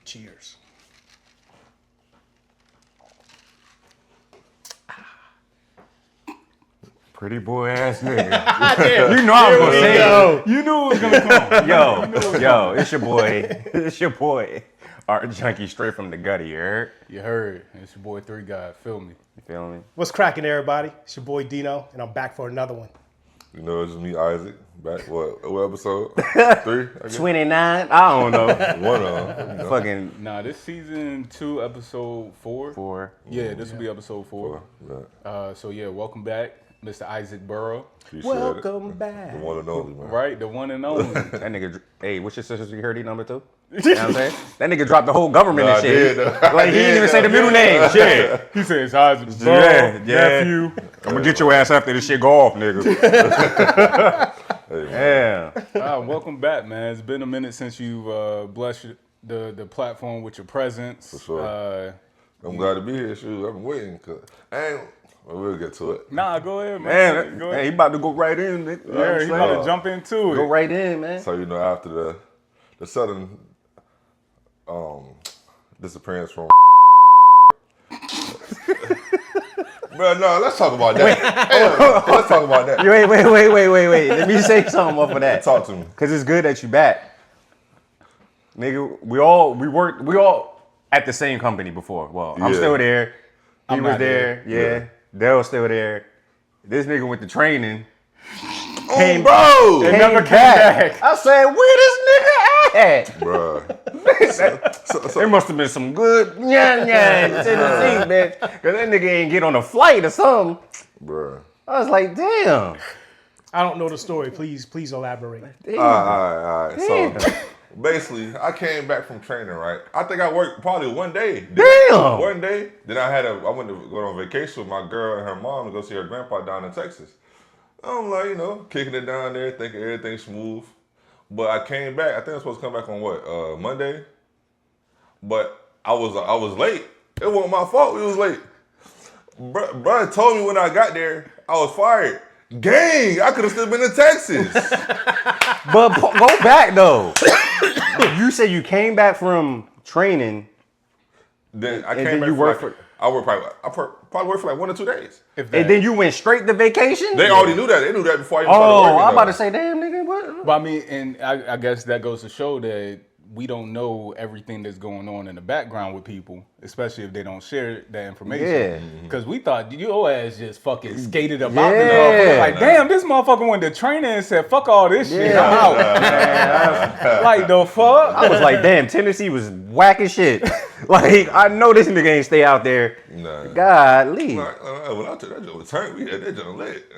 Cheers. Pretty boy ass nigga. You know I was gonna say it. You knew it was gonna come. Yo, it's your boy. It's your boy. Art Junkie straight from the gutter, you heard? You heard. It's your boy 3 God. Feel me. You feel me? What's cracking, everybody? It's your boy Dino, and I'm back for another one. You know, it's me, Isaac. Back, what episode? 3? I guess? 29? I don't know. One of them. You know. Fucking Nah, this season 2, episode 4. 4. Yeah, this will be episode 4. Yeah. So yeah, welcome back, Mr. Isaac Burrow. Appreciate Welcome it. back. The one and only, man. Right, the one and only. That nigga, hey, what's your sister's security number too? You know what I'm saying? That nigga dropped the whole government Nah, and shit. I did. Like, he didn't even say the middle name. Shit. He says Isaac Burrow, nephew. I'm gonna get your ass after this shit go off, nigga. Yeah. Welcome back, man. It's been a minute since you've blessed the platform with your presence. For sure. I'm glad to be here. Shoot, I've been waiting. We'll get to it. Nah, go ahead, man. Man, hey, he about to go right in, nigga. You know what Yeah, I'm he's saying? about to jump into it. Go right in, man. So, you know, after the sudden disappearance from Bro, no, let's talk about that. Hey, let's talk about that. Wait. Let me say something off of that. Talk to me. Cause it's good that you back. Nigga, we all at the same company before. Well, I'm Yeah. still there. He I'm was not there. there. Yeah. Dale's still there. This nigga went to training. Came, bro. It never came back. I said, where this nigga at? Bruh. There must have been some good in Tennessee, man. Cause that nigga ain't get on a flight or something. Bruh. I was like, damn. I don't know the story. Please elaborate. All right. So basically, I came back from training, right? I think I worked probably one day. Damn. One day. Then I went to go on vacation with my girl and her mom to go see her grandpa down in Texas. I'm like, you know, kicking it down there, thinking everything's smooth. But I came back. I think I was supposed to come back on what, Monday? But I was late. It wasn't my fault. It was late. Brother told me when I got there, I was fired. Gang, I could have still been in Texas. But go back though. You said you came back from training. Then I And came then back you for worked like, I probably worked for like 1 or 2 days. If that. And then you went straight to vacation? They already knew that. They knew that before I even started working. I'm about though. to say, damn nigga, what? But I mean, and I guess that goes to show that we don't know everything that's going on in the background with people, especially if they don't share that information. Yeah. Because we thought your ass just fucking skated about the Yeah. motherfucker. Like, damn, this motherfucker went to training and said, fuck all this shit, I'm out. Like, the fuck? I was like, damn, Tennessee was whack as shit. Like, I know this nigga ain't stay out there. Nah. Golly. When I took that joint was turned, we had that joint lit.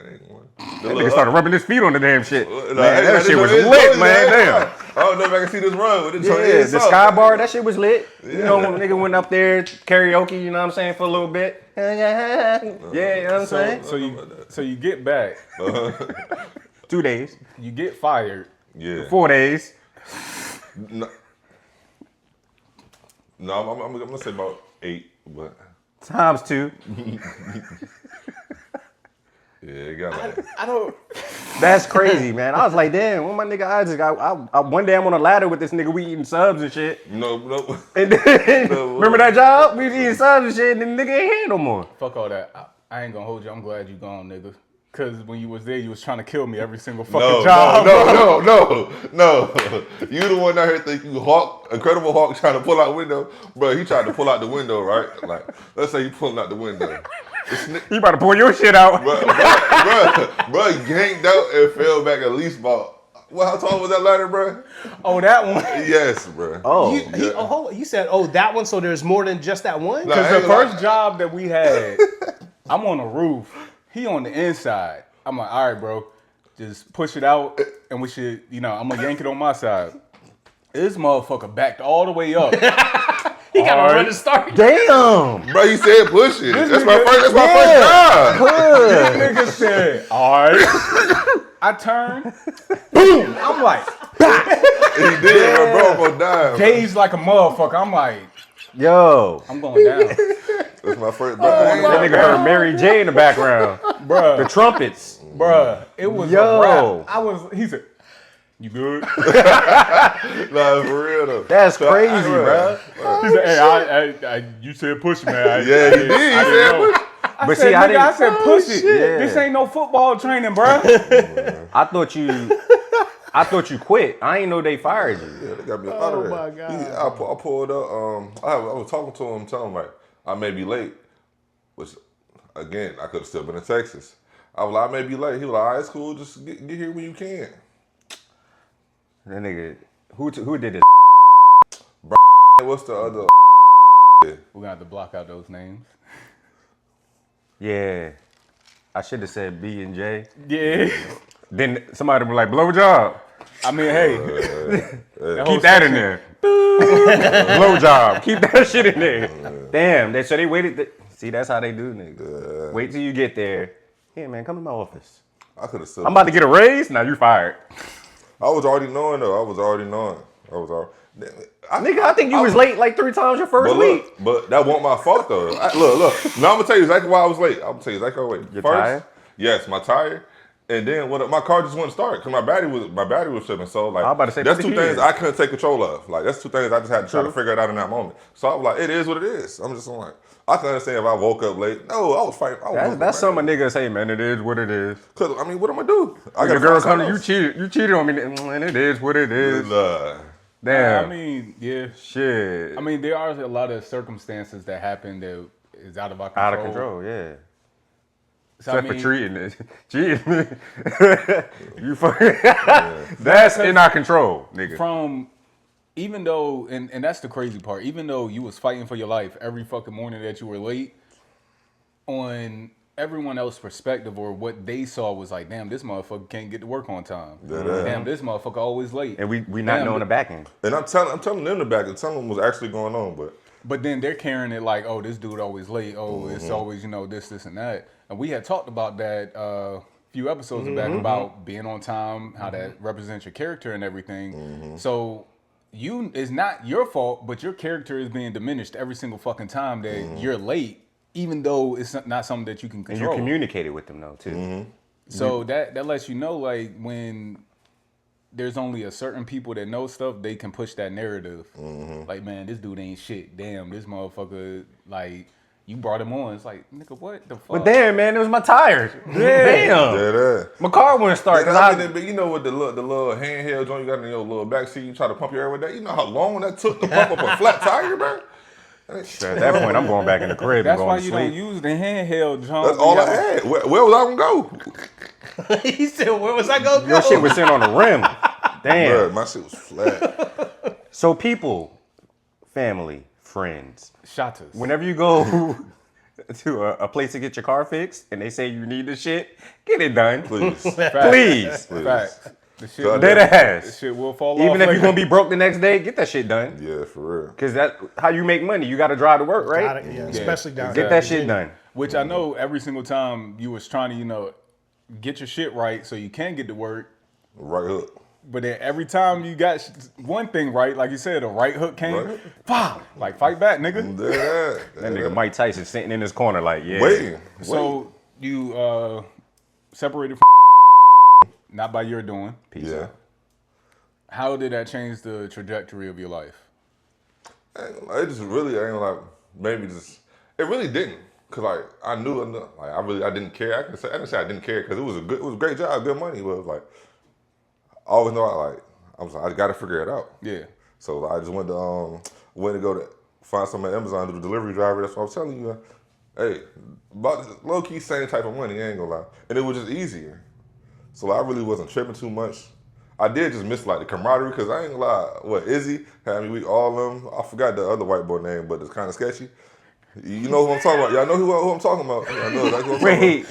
That nigga started rubbing his feet on the damn shit. Man, Hey, that shit was lit, man. Damn. I don't know if I can see this run. But Yeah, the Sky Bar, that shit was lit. You know, when a nigga went up there, karaoke, you know what I'm saying, for a little bit. Yeah, you know what I'm saying? So you get back, 2 days, you get fired. Yeah. 4 days. No, I'm gonna say about 8, but Times 2. yeah, it got like I don't. That's crazy, man. I was like, damn, when my nigga Isaac, I one day I'm on a ladder with this nigga, we eating subs and shit. no. And then, remember that job? We was eating subs and shit, and the nigga ain't here no more. Fuck all that. I ain't gonna hold you. I'm glad you gone, nigga. Cause when you was there, you was trying to kill me every single fucking job. No. You the one out here think you Incredible Hulk trying to pull out the window. Bro, he tried to pull out the window, right? Like, let's say you pulling out the window. You about to pull your shit out. Bro, yanked out and fell back at least about, how tall was that ladder, bro? Oh, that one. Yes, bro. Oh. Hold on. You said, that one, so there's more than just that one? Nah, Because the first job that we had, I'm on the roof. He on the inside. I'm like, all right, bro, just push it out, and we should, I'm gonna yank it on my side. This motherfucker backed all the way up. He got to run and start. Damn. Bro, he said push it. That's my nigga- first job. This nigga said, all right. I turn, boom. I'm like, He did, bro, almost died. gazed like a motherfucker. I'm like, Yo. I'm going down. That's my first. That nigga heard Mary J in the background. Bruh. The trumpets. Bruh, it was Yo. a rap. He said, you good? Nah, for real though. That's So crazy, bro. I He said, hey, you said push, man. Yeah, he did. He said push. But see, I said push it. Yeah. This ain't no football training, bro. I thought you quit. I ain't know they fired you. Yeah, they got me out of there. Oh my God. I pulled up. I was talking to him, telling him like I may be late, which again I could have still been in Texas. I was like, I may be late. He was like, all right, it's cool. Just get here when you can. That nigga, who did this? What's the other? We're gonna have to block out those names. Yeah, I should have said B and J. Yeah. Then somebody was like, blow job. I mean, hey. Keep that in there. Blow job. Keep that shit in there. Damn. So they waited. See, that's how they do, nigga. Wait till you get there. Yeah, man, come to my office. I could have still. I'm about to get a raise. Now you fired. I was already knowing though. Nigga, I think you was late like 3 times your first week. But that wasn't my fault though. Look. Now I'm gonna tell you exactly why I was late. I'm gonna tell you exactly why I was late. Your First, tire? Yes, my tire. And then my car just wouldn't start because my battery was tripping. So like I was about to say, that's put the two key things in. I couldn't take control of. Like that's 2 things I just had to try to figure it out in that moment. So I was like, it is what it is. I'm just like, I can understand if I woke up late. No, I was fighting. That's something a nigga say, man. It is what it is. Cause I mean, what am I do? I Your got girl come to you cheated on me, and it is what it is. Damn. I mean, yeah. Shit. I mean, there are a lot of circumstances that happen that is out of our control. Out of control, yeah. So, Except for treating it. Cheating. You fucking. That's in our control, nigga. Even though, and that's the crazy part, even though you was fighting for your life every fucking morning that you were late, on everyone else's perspective or what they saw was like, damn, this motherfucker can't get to work on time. Damn, this motherfucker always late. And we not knowing the back end. And I'm telling them the back end, telling them what's actually going on, But then they're carrying it like, oh, this dude always late. Oh, it's always, this and that. And we had talked about that a few episodes back about being on time, how that represents your character and everything. So it's not your fault, but your character is being diminished every single fucking time that you're late, even though it's not something that you can control. And you communicated with them though too. So that lets you know, like, when there's only a certain people that know stuff, they can push that narrative. Like, man, this dude ain't shit. Damn, this motherfucker, like, you brought him on. It's like, nigga, what the fuck? But damn, man, it was my tires. Damn. My car wouldn't start. But you know what the little handheld joint you got in your little backseat, you try to pump your air with that. You know how long that took to pump up a flat tire, bro? At that point, I'm going back in the crib. That's and why going you to sleep. don't use the handheld, John. That's all I had. Where was I gonna go? He said, where was I going to go? Your shit was sitting on the rim. Damn. Bruh, my shit was flat. So people, family, friends, Shotters. whenever you go to a place to get your car fixed and they say you need the shit, get it done. Please. Please. Facts. The shit, God Dead the ass. shit will fall off. Even if later. you're going to be broke the next day, get that shit done. Yeah, for real. Because that's how you make money. You got to drive to work, right? Especially down Get that shit done. Which I know every single time you was trying to, get your shit right so you can get to work. Right hook. But then every time you got one thing right, like you said, a right hook came, like, fight back, nigga. That nigga Mike Tyson sitting in his corner like, yeah. Waiting. So you separated from not by your doing. Peace out. Yeah. How did that change the trajectory of your life? It just really ain't like it really didn't. Cause like I knew enough. Like I didn't care. I didn't say I didn't care because it was a great job, good money. But it was like I always know I got to figure it out. Yeah. So I just went to go to find something at Amazon to do delivery driver. That's what I was telling you. Hey, about low key same type of money. I ain't gonna lie, and it was just easier. So I really wasn't tripping too much. I did just miss like the camaraderie because I ain't gonna lie. What Izzy had me weak, all of them. I forgot the other white boy name, but it's kind of sketchy. You know who I'm talking about? Y'all know who I'm talking about? I know exactly what I'm talking Wait,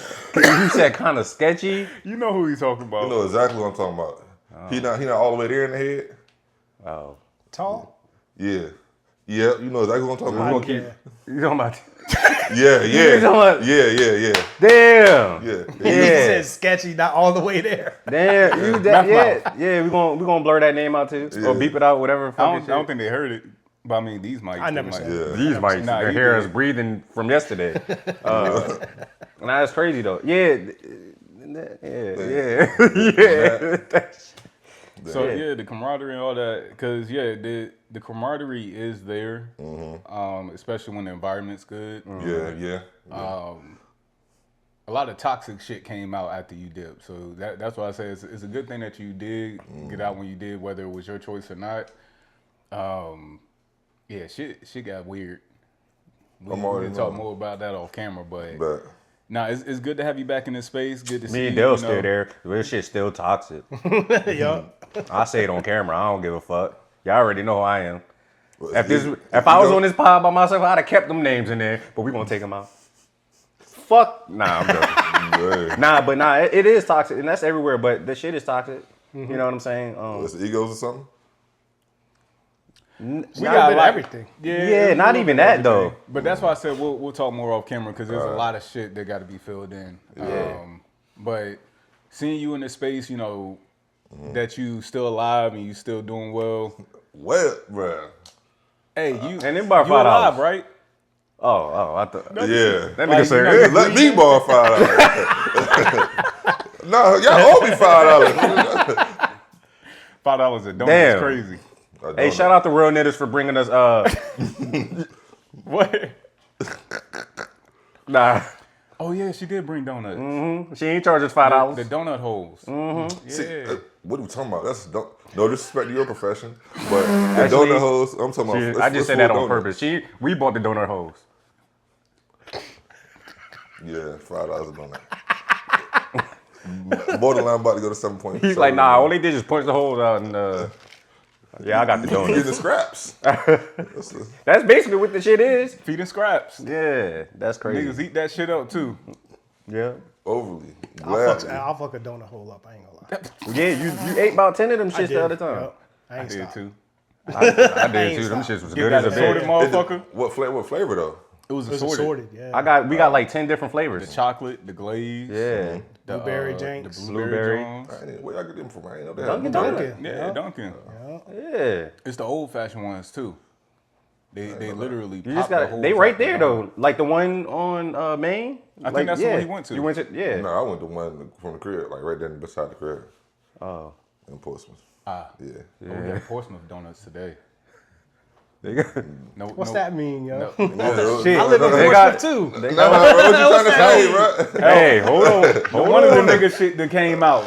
you said kind of sketchy? You know who he's talking about. about. You know exactly what I'm talking about. He not all the way there in the head. Oh. Tall? Yeah. Yeah, you know exactly what I'm talking about. You talking about? Yeah. You talking about? Yeah. Damn. Yeah. He said sketchy, not all the way there. Damn. Yeah. We gonna blur that name out too, or beep it out, whatever. I don't think they heard it. But I mean, these mics. I never said it. These mics, Nah, their you hair did. is breathing from yesterday. That's crazy though. Yeah. So yeah, the camaraderie and all that, because the camaraderie is there, especially when the environment's good. Yeah. A lot of toxic shit came out after you dipped, so that's why I say it's a good thing that you did get out when you did, whether it was your choice or not. Yeah, shit got weird. We can talk more about that off camera, but nah, it's good to have you back in this space. Good to see you. Me and Dale still there. This shit's still toxic. Yup. I say it on camera. I don't give a fuck. Y'all already know who I am. If I was on this pod by myself, I'd have kept them names in there, but we gonna take them out. Fuck. Nah, I'm joking. It is toxic, and that's everywhere, but the shit is toxic. You know what I'm saying? It's egos or something? We got everything. Yeah, not even that though. But that's why I said we'll talk more off camera, because there's a lot of shit that got to be filled in. But seeing you in this space, you know, that you still alive and you still doing well. Well, bruh. Hey, and then about you alive, right? Oh, I thought. Yeah. That nigga said, let me borrow $5. No, y'all owe me $5. $5 a donut Damn. is crazy. Hey, shout out to Real Knitters for bringing us. What? Nah. Oh yeah, she did bring donuts. She ain't charge us $5. The donut holes. Yeah. See, what are we talking about? No disrespect to your profession, but the donut holes, I'm talking about. I just said that on purpose. We bought the donut holes. Yeah, $5 a donut. Borderline about to go to 7.7. He's like, nah, all they did is punch the holes out and yeah, I got the Feed donuts. the scraps. That's basically what the shit is. Feeding scraps. Yeah, that's crazy. Niggas eat that shit up too. Yeah. Overly. I'll fuck a donut hole up. I ain't gonna lie. Yeah, you ate about 10 of them shits the other time. Yep. I ain't Did stopped. too. I did too. Them shits was good as a assorted bitch. motherfucker. What flavor though? It was It was assorted. assorted, yeah. We got like 10 different flavors. The chocolate, the glaze, Yeah. the Blueberry Jenks. the blueberry. Jones. Where y'all get them from? I ain't know they Dunkin' had Donuts. Yeah, Dunkin'. Yeah. It's the old fashioned ones too. They literally You pop just the got whole they right chocolate there on. though. Like the one on Main. I think that's the one he went to. You went to No, I went to one from the crib, like right there beside the crib. Oh. In Portsmouth. Yeah. Yeah. Oh, we got Portsmouth donuts today. They got, What's that mean, yo? shit. I live in They Portsmouth too. What you trying to say, bro? Hey, hold on. One of them niggas shit that came out.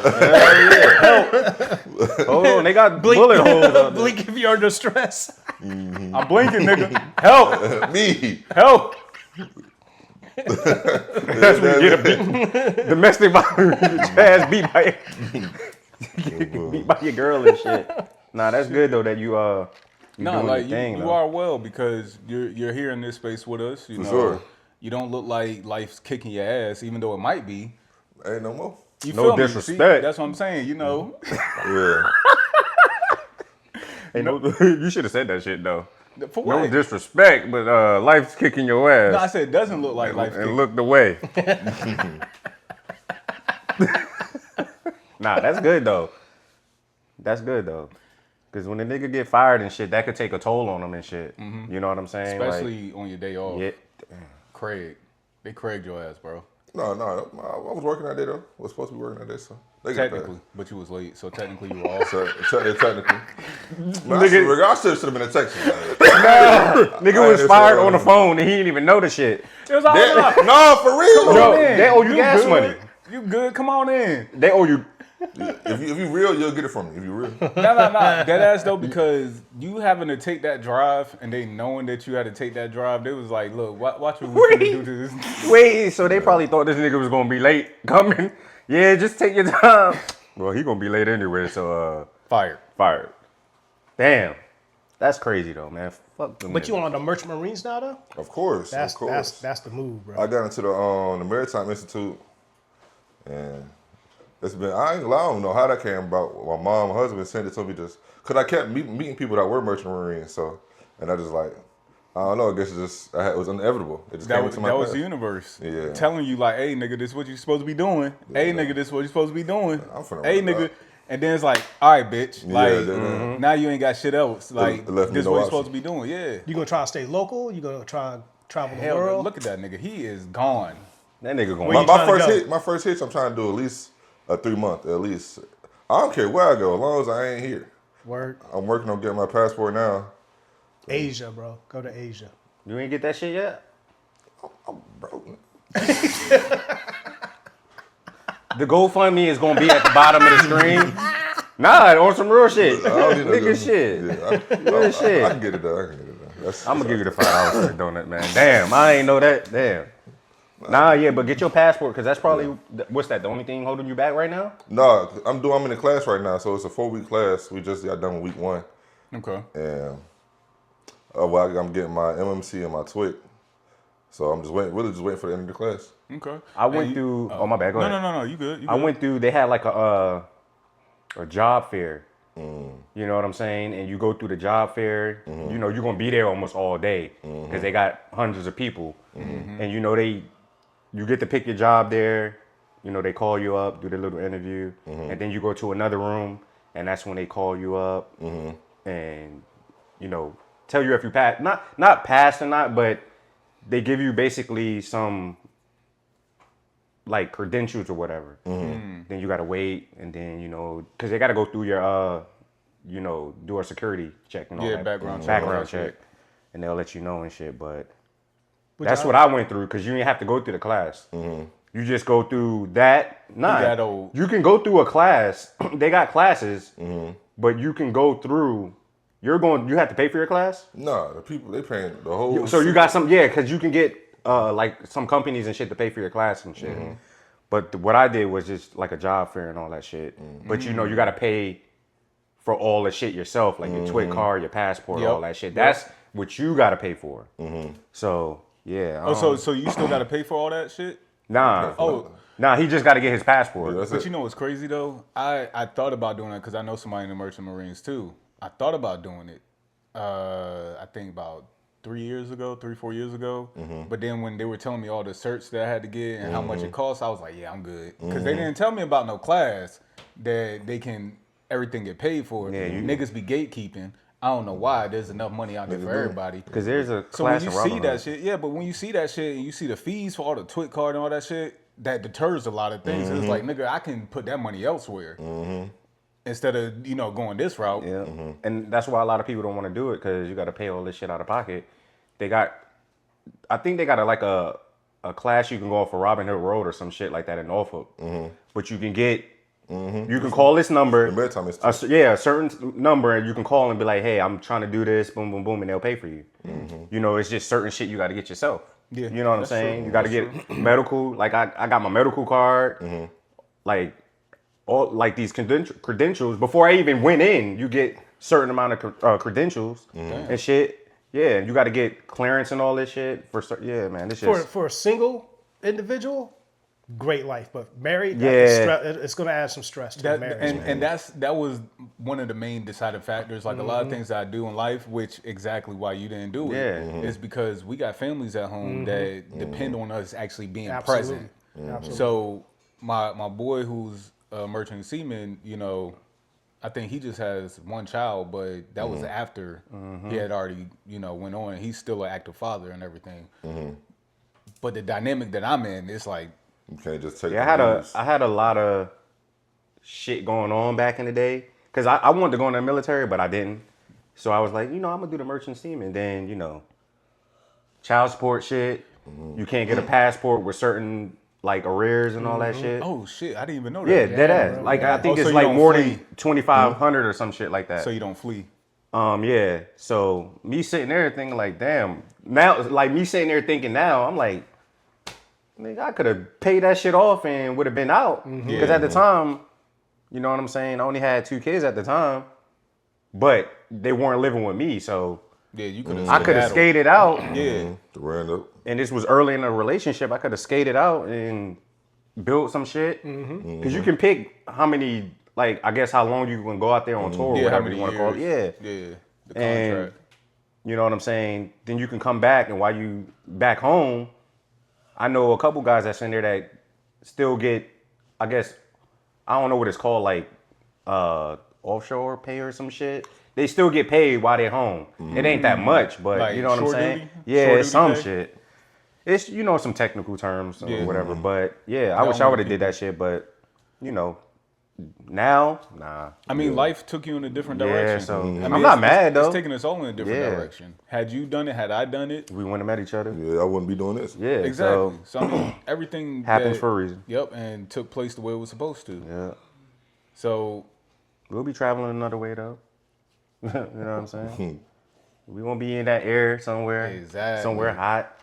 Hold on. They got bullet holes out there. Blink if you're under stress. I'm blinking, nigga. Help! Me. Help! That's when you get a beat. Domestic violence. Get your ass beat by your girl and shit. Nah, that's good though that you No, doing like your thing, you though. are well, because you're here in this space with us. You know, sure. You don't look like life's kicking your ass, even though it might be. Ain't no more. You No feel me? disrespect. See, that's what I'm saying. You know, Yeah. Hey, you should have said that shit though. for No what? disrespect, but life's kicking your ass. No, I said it doesn't look like life's and kicking. looked away. Nah, that's good though. That's good though. Cause when a nigga get fired and shit, that could take a toll on him and shit. You know what I'm saying? Especially on your day off. Yeah. Craig. They Craiged your ass, bro. No, I was working that day though. Was supposed to be working that day, so they got Technically, but you was late, so technically you were off. that. Technically. Man, I should have been in Texas. Nigga was fired on the phone and he didn't even know the shit. It was all right. No, for real. Come on in. They owe you gas good. money. You good? Come on in. They owe you. If you real, you'll get it from me. If you real. No. Dead ass though, because you having to take that drive and they knowing that you had to take that drive, they was like, look, watch what we're gonna do to this. Wait, so they probably thought this nigga was gonna be late coming. Yeah, just take your time. Well, he gonna be late anyway, so Fired. Damn. That's crazy though, man. Fuck them. But you niggas. on the Merchant Marines now, though? Of course. That's the move, bro. I got into the Maritime Institute, and it's been, I ain't gonna lie, I don't know how that came about. My mom and husband sent it to me just because I kept meeting people that were Merchant Marines, so, and I just like, I don't know, I guess it was inevitable. It just came into my That was path. the universe. Yeah. Telling you like, hey nigga, this is what you supposed to be doing. Hey nigga, this is what you supposed to be doing. I'm finna Hey run it nigga. up. And then it's like, all right, bitch. Yeah, Like, then, now you ain't got shit else. Like, it left me this is no what you option. supposed to be doing. Yeah. You gonna try to stay local? You gonna try and travel the Hell, world? look at that nigga. He is gone. That nigga going. Where you trying to go? My first hitch, I'm trying to do at least a 3 month, at least. I don't care where I go, as long as I ain't here. Word. I'm working on getting my passport now. Asia, bro. Go to Asia. You ain't get that shit yet? I'm broke. The GoFundMe is gonna be at the bottom of the screen. Nah, on some real shit. Nigga shit. Real shit. I can get it though. I'm gonna give you the $5 for the donut, man. Damn, I ain't know that. Damn. Nah, yeah, but get your passport, because that's probably, what's that, the only thing holding you back right now? No, I'm in the class right now, so it's a 4-week class. We just got done with week 1. Okay. And well, I'm getting my MMC and my TWIC. So I'm just waiting for the end of the class. Okay. I went through, oh my bad, go ahead. No, you good. I went through, they had like a job fair. You know what I'm saying? And you go through the job fair, you know, you're going to be there almost all day because they got hundreds of people. And you know, you get to pick your job there. You know, they call you up, do the little interview, and then you go to another room, and that's when they call you up and, you know, tell you if you pass, not pass or not, but they give you basically some like credentials or whatever. Then you gotta wait, and then, you know, because they gotta go through your you know, do a security check and all that. Background check, and they'll let you know and shit. But that's what I went through, because you didn't have to go through the class. You just go through that. You can go through a class. They got classes, but you can go through. You have to pay for your class? No, the people, they paying the whole. So you got some, yeah, because you can get like some companies and shit to pay for your class and shit. But what I did was just like a job fair and all that shit. But you know, you got to pay for all the shit yourself, like your TWIC card, your passport, all that shit. That's what you got to pay for. So yeah. So you still got to pay for all that shit? Nah. Nah, he just got to get his passport. Yeah, But you know what's crazy though? I thought about doing that because I know somebody in the Merchant Marines too. I thought about doing it. I think about 4 years ago. But then when they were telling me all the certs that I had to get and how much it costs, I was like, yeah, I'm good. Because they didn't tell me about no class that they can everything get paid for. Yeah, niggas be gatekeeping. I don't know why. There's enough money out there for everybody. Because there's a class. So when you see that shit, but when you see that shit and you see the fees for all the TWIC card and all that shit, that deters a lot of things. It's like, nigga, I can put that money elsewhere. Instead of, you know, going this route. Yeah. And that's why a lot of people don't want to do it, because you got to pay all this shit out of pocket. I think they got a class you can go on for Robin Hood Road or some shit like that in Norfolk. But you can get, you can call this number. A certain number, and you can call and be like, hey, I'm trying to do this, boom, boom, boom, and they'll pay for you. You know, it's just certain shit you got to get yourself. Yeah, you know what I'm saying? True. You got to get medical. Like I got my medical card. Like all like these credentials. Before I even went in, you get certain amount of credentials and shit. Yeah, you got to get clearance and all this shit man. This for a single individual, great life, but married, it's gonna add some stress to marriage. And that was one of the main deciding factors. Like a lot of things that I do in life, which exactly why you didn't do it, is because we got families at home that depend on us actually being present. So my boy who's a merchant seaman, you know, I think he just has one child, but that was after he had already, you know, went on. He's still an active father and everything. But the dynamic that I'm in, it's like, you can't just take. Yeah, I had a lot of shit going on back in the day, because I wanted to go in the military, but I didn't. So I was like, you know, I'm gonna do the merchant seaman. Then, you know, child support shit. You can't get a passport with certain like arrears and all that shit. Oh shit, I didn't even know that. Yeah, dead ass. Like I think it's like more than 2,500 or some shit like that. So you don't flee. Yeah. So me sitting there thinking like, damn. Now, like me sitting there thinking now, I'm like, nigga, I could have paid that shit off and would have been out. Because at the time, you know what I'm saying, I only had 2 kids at the time, but they weren't living with me, so yeah, you could have. I could have skated out. Ran up. And this was early in the relationship. I could have skated out and built some shit. Because you can pick how many, like, I guess how long you can go out there on tour or whatever you want to call it. Yeah. The contract. And you know what I'm saying? Then you can come back, and while you back home, I know a couple guys that's in there that still get, I guess, I don't know what it's called, like offshore pay or some shit. They still get paid while they're home. It ain't that much, but like, you know what I'm saying? Duty? Yeah, it's some shit. It's, you know, some technical terms or whatever. But yeah, I wish I would have did that shit, but you know, Now, nah. I mean, life took you in a different Yeah, direction. so I mean, I'm not mad though. It's taking us all in a different Yeah. direction. Had you done it, had I done it, We wouldn't have met each other. Yeah, I wouldn't be doing this. Yeah, exactly. So So I mean, everything happens for a reason. Yep, and took place the way it was supposed to. Yeah, So we'll be traveling another way though. You know what I'm saying? We won't be in that air somewhere. Exactly. Somewhere hot,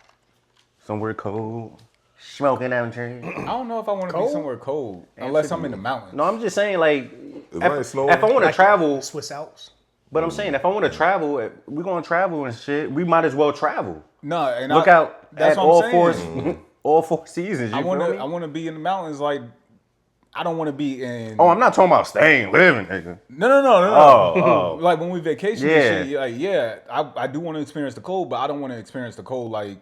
somewhere cold, smoking out trees. I don't know if I want to be Cold? somewhere cold unless I'm in the mountains. No, I'm just saying like. If I ain't snowing, If I want to travel, Swiss Alps. but I'm saying if I want to travel, we're gonna travel and shit. We might as well travel. No, and Look out that's at what I'm all saying. four, all 4 seasons. You I want feel to. me? I want to be in the mountains. Like I don't want to be in. Oh, I'm not talking about staying, living, nigga. No. Oh. Like when we vacation, Yeah. and shit, like I do want to experience the cold, but I don't want to experience the cold like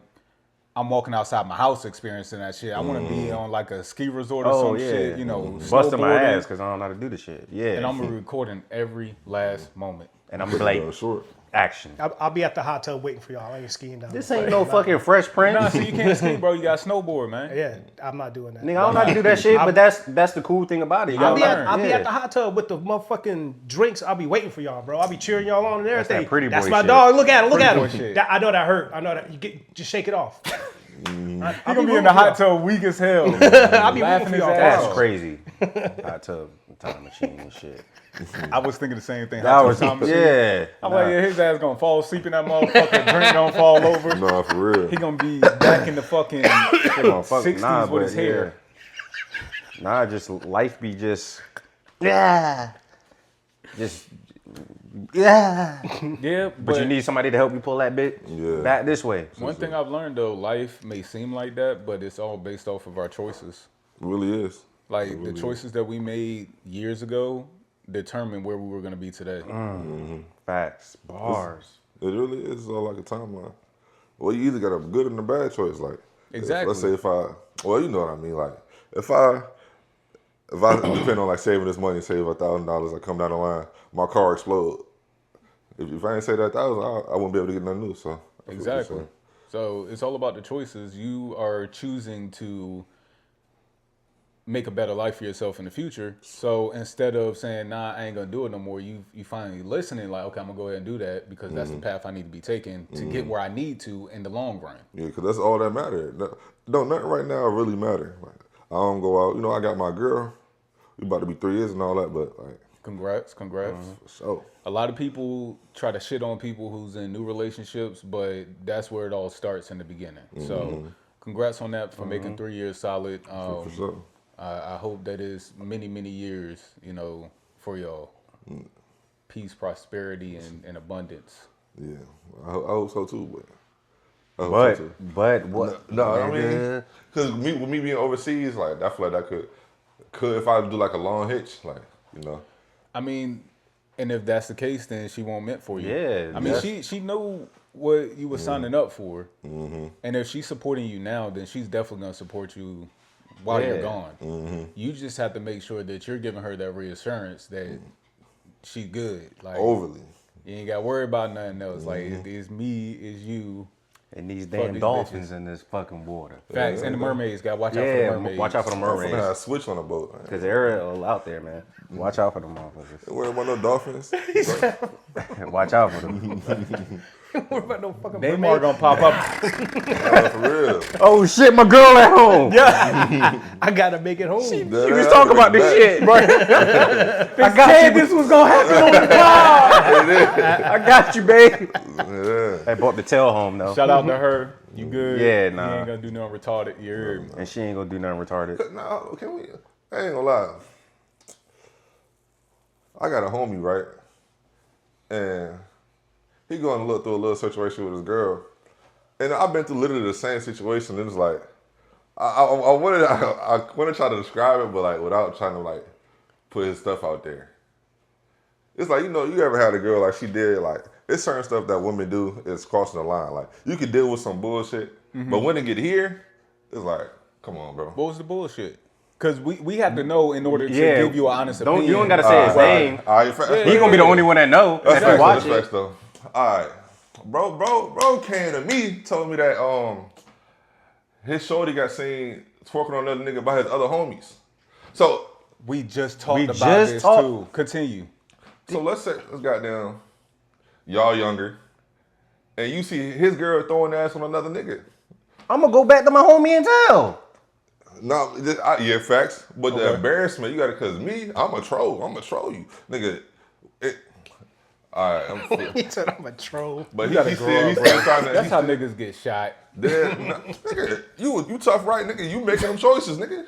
I'm walking outside my house experiencing that shit. I want to be on like a ski resort or some shit, you know, busting my snowboarding, ass because I don't know how to do the shit. Yeah, and I'm recording every last moment. and I'm like short. action. I'll be at the hot tub waiting for y'all. I ain't skiing down. This ain't no fucking Fresh Prince. Nah, so you can't ski, bro. You got to snowboard, man. Yeah, I'm not doing that. Nigga, I don't know how to do that shit, but that's the cool thing about it. You I'll gotta be, learn. I'll be at the hot tub with the motherfucking drinks. I'll be waiting for y'all, bro. I'll be cheering y'all on and everything. that pretty That's boy my shit. dog. Look at him. Look Pretty at boy him. shit. I know that hurt. I know that. You just shake it off. You gonna be in the hot tub weak as hell. I'll be laughing rooting for his y'all. ass That's off. crazy. Hot tub time machine and shit. I was thinking the same thing. That Hot was tub time machine. yeah. I'm like, yeah, his ass gonna fall asleep in that motherfucker. Drink gonna fall over. No, for real. He gonna be back in the fucking 60s Nah, with but his hair. yeah. Nah, just life be just just Yeah, But you need somebody to help you pull that bit back this way. One thing I've learned though, life may seem like that, but it's all based off of our choices. It really is. Like It really the choices that we made years ago determine where we were gonna be today. Facts. Bars. It really is like a timeline. Well, you either got a good and a bad choice. Like, Exactly. Let's say well, you know what I mean. Like, if I depend on like saving this money, save $1,000, I come down the line, my car explode. If I ain't say that 1,000, I wouldn't be able to get nothing new. So I feel what you're Exactly. saying. So it's all about the choices. You are choosing to make a better life for yourself in the future. So instead of saying, nah, I ain't gonna do it no more, you finally listening like, okay, I'm gonna go ahead and do that because that's the path I need to be taking to get where I need to in the long run. Yeah, because that's all that matters. Nothing right now really matter. Like, I don't go out. You know, I got my girl. We about to be 3 years and all that, but like, Congrats. so A lot of people try to shit on people who's in new relationships, but that's where it all starts in the beginning. So congrats on that for making 3 years solid. for sure. I hope that is many, many years, you know, for y'all. Peace, prosperity, and abundance. Yeah, I hope so too. But But what? no, I mean, because with me being overseas, like I feel like I could if I do like a long hitch, like you know. I mean, and if that's the case, then she won't meant for you. Yeah, I mean, she know what you were signing up for, and if she's supporting you now, then she's definitely gonna support you while you're gone. You just have to make sure that you're giving her that reassurance that she's good. Like Overly. you ain't got to worry about nothing else. Like it's me, it's you. And these Fuck damn these dolphins bitches. in this fucking water. Facts. And the mermaids. Got to watch out for the Yeah, mermaids. watch out for the I'm gonna mermaids. have a switch on the boat. Man. Because they're all out there, man. Watch out for them motherfuckers. Don't worry about no dolphins. Watch out for them. What about no fucking Neymar mermaid? gonna pop up. For real. Oh shit, my girl at home. Yeah. I gotta make it home. She was talking about this shit. I got you. This was gonna happen on the pod. I got you, babe. Yeah. I brought the tail home though. Shout out to her. You good? Yeah, You nah. ain't gonna do nothing retarded. You heard me. And she ain't gonna do nothing retarded. No, can we? I ain't gonna lie. I got a homie, right? And he going to look through a little situation with his girl. And I've been through literally the same situation. And it's like, I want to try to describe it, but like without trying to like put his stuff out there. It's like, you know, you ever had a girl like she did, like, it's certain stuff that women do is crossing the line. Like, you could deal with some bullshit, but when it get here, it's like, come on, bro. What was the bullshit? Because we have to know in order to Yeah. give you an honest Don't opinion. you don't gotta say his name. All right, He gonna be the only one that know. That's If facts, you watch that's facts, it. though. All right, bro came to me, told me that his shorty got seen twerking on another nigga by his other homies. So We just talked about this too. Continue. So let's goddamn, y'all younger, and you see his girl throwing ass on another nigga. I'm gonna go back to my homie and tell. No, yeah, facts. But the embarrassment, you gotta, cause me, I'm a troll. I'm gonna troll you, nigga. All right, He said I'm a troll. But You he's still trying to. That's how niggas get shot. Nigga, you tough, right, nigga? You making them choices, nigga.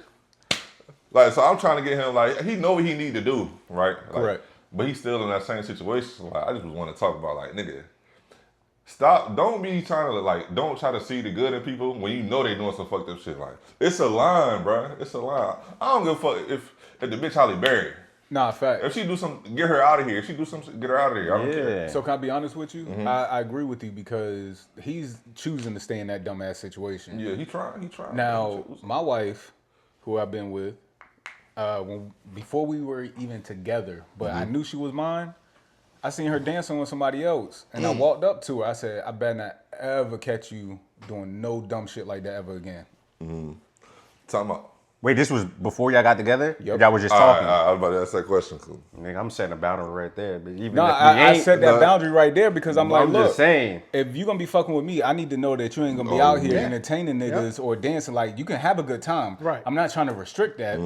Like, so I'm trying to get him, like, he know what he need to do, right? Like, Correct. But he's still in that same situation. Like, I just want to talk about, like, nigga, stop. Don't be trying to, like, don't try to see the good in people when you know they doing some fucked up shit. Like, it's a line, bro. It's a line. I don't give a fuck if the bitch Holly Berry. Nah, fact. If she do something, get her out of here. If she do something, get her out of here. I don't care. So can I be honest with you? I agree with you because he's choosing to stay in that dumbass situation. Yeah, he trying. Now, my wife, who I've been with, before we were even together, but I knew she was mine, I seen her dancing with somebody else. And I walked up to her. I said, I better not ever catch you doing no dumb shit like that ever again. Talking about. Wait, this was before y'all got together? Yep. Y'all was just talking? I was about to ask that question. Cool. Nigga, I'm setting a boundary right there. But even No, if we I ain't, set that boundary right there because I'm like, I'm look, just saying. if you gonna be fucking with me, I need to know that you ain't gonna be out here entertaining niggas or dancing. Like, you can have a good time. Right. I'm not trying to restrict that.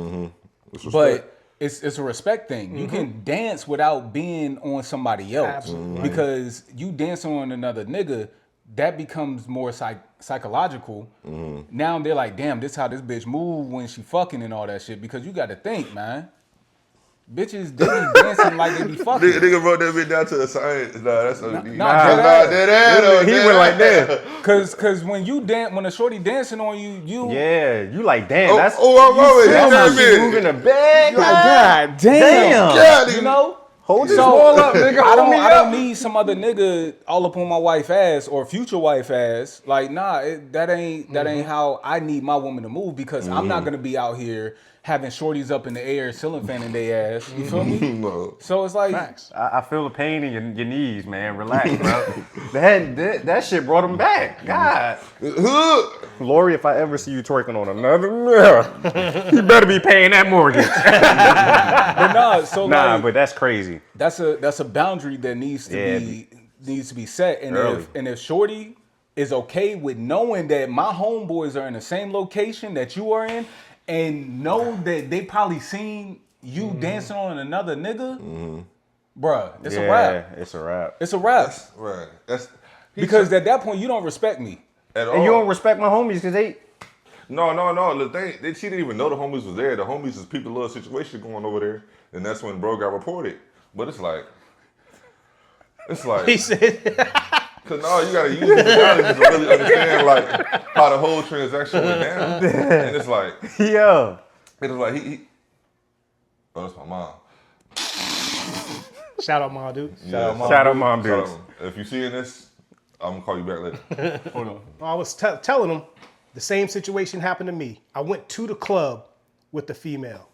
But it's a respect thing. You can dance without being on somebody else. Absolutely. Because you dancing on another nigga, that becomes more psychological. Now they're like, damn, this how this bitch move when she fucking and all that shit. Because you got to think, man. Bitches, they be dancing like they be fucking. Nigga wrote that bitch down to the science. Nah, that's He went like that. Cause when you dance, when a shorty dancing on you, Yeah, you like, damn, that's... I'm over here. She's moving the bag. God damn. God, You know? Hold this wall up, nigga. I Hold me don't up. need some other nigga all up on my wife ass or future wife ass. Like, nah, that ain't how I need my woman to move because I'm not gonna be out here having shorties up in the air, ceiling fanning their ass. You feel me? No. So it's like, Facts. I feel the pain in your knees, man. Relax, bro. that shit brought him back. God. Lori, if I ever see you twerking on another mirror, you better be paying that mortgage. but nah, so like, but that's crazy. that's a boundary that needs to be set. And Early. if shorty is okay with knowing that my homeboys are in the same location that you are in, and know that they probably seen you dancing on another nigga, bruh, it's a wrap. It's a wrap. It's a wrap. Right. Because at that point, you don't respect me. At all. And you don't respect my homies because they... No. The thing, she didn't even know the homies was there. The homies is people little situation going over there, and that's when bro got reported. But it's like, He said, cause no, you gotta use these analogies to really understand like how the whole transaction went down. And it's like, Yo. he. Oh, that's my mom. shout out, Ma, dude. Yeah, Shout out, mom, shout dudes. out. If you seeing this, I'm gonna call you back later. Hold on. I was telling him the same situation happened to me. I went to the club with the female.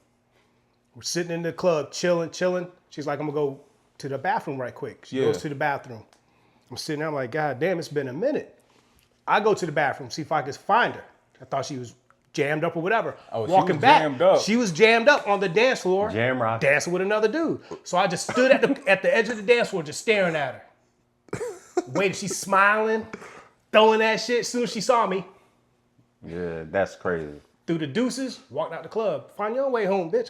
We're sitting in the club, chilling. She's like, I'm gonna go to the bathroom right quick. She goes to the bathroom. I'm sitting there, I'm like, God damn, it's been a minute. I go to the bathroom, see if I could find her. I thought she was jammed up or whatever. Oh, she Walking was back, jammed up. she was jammed up on the dance floor, Jam rock. dancing with another dude. So I just stood at the edge of the dance floor, just staring at her. Waited, she's smiling, throwing that shit. As soon as she saw me, Yeah, that's crazy. threw the deuces, walked out the club. Find your way home, bitch.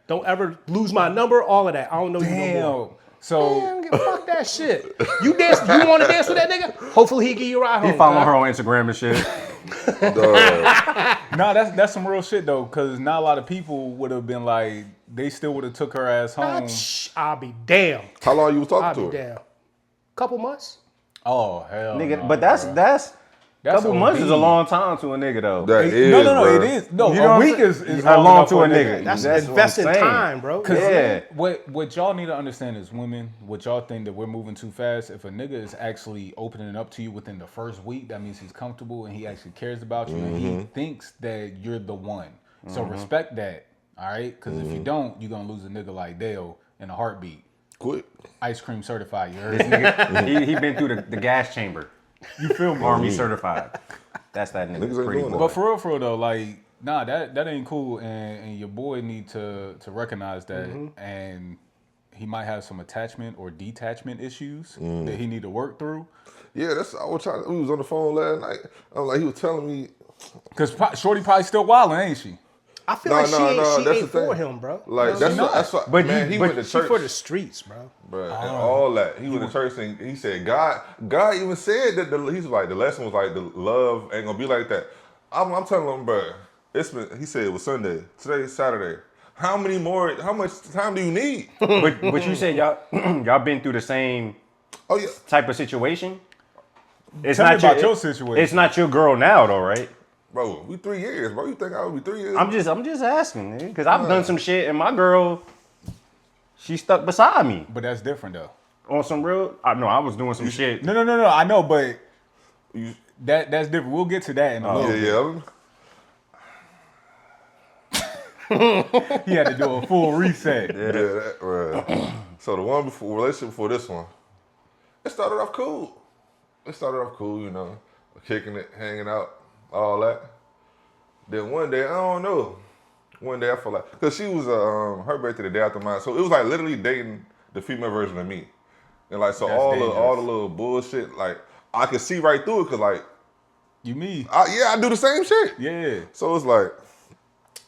Don't ever lose my number, all of that. I don't know you no more. Damn. So Man, fuck that shit. You want to dance with that nigga? Hopefully he give you a ride home. He following cuz. her on Instagram and shit. nah, that's some real shit though, because not a lot of people would have been like, they still would have took her ass home. I'll be damn. How long you was I'll talking be to her? damn. Couple months. Oh hell, Nigga, no, but that's couple OD. months is a long time to a nigga though. That is, No, bro. it is. No, You know a what I'm week saying? is How long enough to for a nigga? That's That's what I'm investing saying. time, bro. Yeah. What y'all need to understand is women, what y'all think that we're moving too fast. If a nigga is actually opening up to you within the first week, that means he's comfortable and he actually cares about you and he thinks that you're the one. So respect that, all right? Because if you don't, you're going to lose a nigga like Dale in a heartbeat. Quick. Ice cream certified, you heard This me? nigga, he been through the gas chamber. You feel me? Army certified. That's that nigga. Niggas ain't Pretty doing boy. But for real though, like Nah, that ain't cool, and your boy need to recognize that, and he might have some attachment or detachment issues that he need to work through. Yeah, that's I was trying. We was on the phone last night. I'm like, he was telling me Because Shorty probably still wilding, ain't she? I feel like she that's ain't the thing. for him, bro. Like that's what. But man, he went to She church for the streets, bro. Bro, and all that. He went to church and he said, God even said that he's like the lesson was like the love ain't gonna be like that. I'm telling him, bro, he said it was Sunday. Today's Saturday. How much time do you need? But you said y'all been through the same type of situation? It's Tell me not about your situation. It's not your girl now though, right? Bro, we 3 years, bro. You think I would be 3 years? I'm just asking, nigga, because I've done some shit and my girl, she stuck beside me. But that's different though. On some real, I was doing some shit. No. I know, but that's different. We'll get to that in a little bit. He had to do a full reset. Right. So the relationship before this one, it started off cool. You know, kicking it, hanging out, all that. Then one day, I don't know. One day I felt like, because she was, her birthday the day after mine. So it was like literally dating the female version of me. And like, so all the little bullshit, like, I could see right through it because like. You me. I do the same shit. Yeah. So it's like,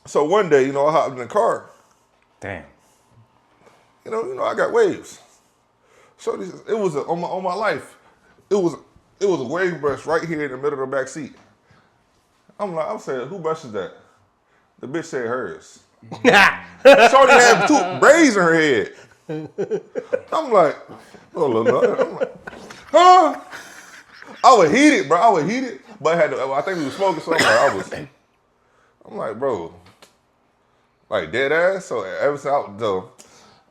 so one day, you know, I hopped in the car. Damn. You know, I got waves. So it was on my life. It was a wave brush right here in the middle of the back seat. I'm saying, who brushes that? The bitch said hers. Shorty had 2 braids in her head. I'm like, oh, look. I'm like, huh? I was heated, bro. But I think we were smoking something. I'm like, bro, like dead ass. So ever since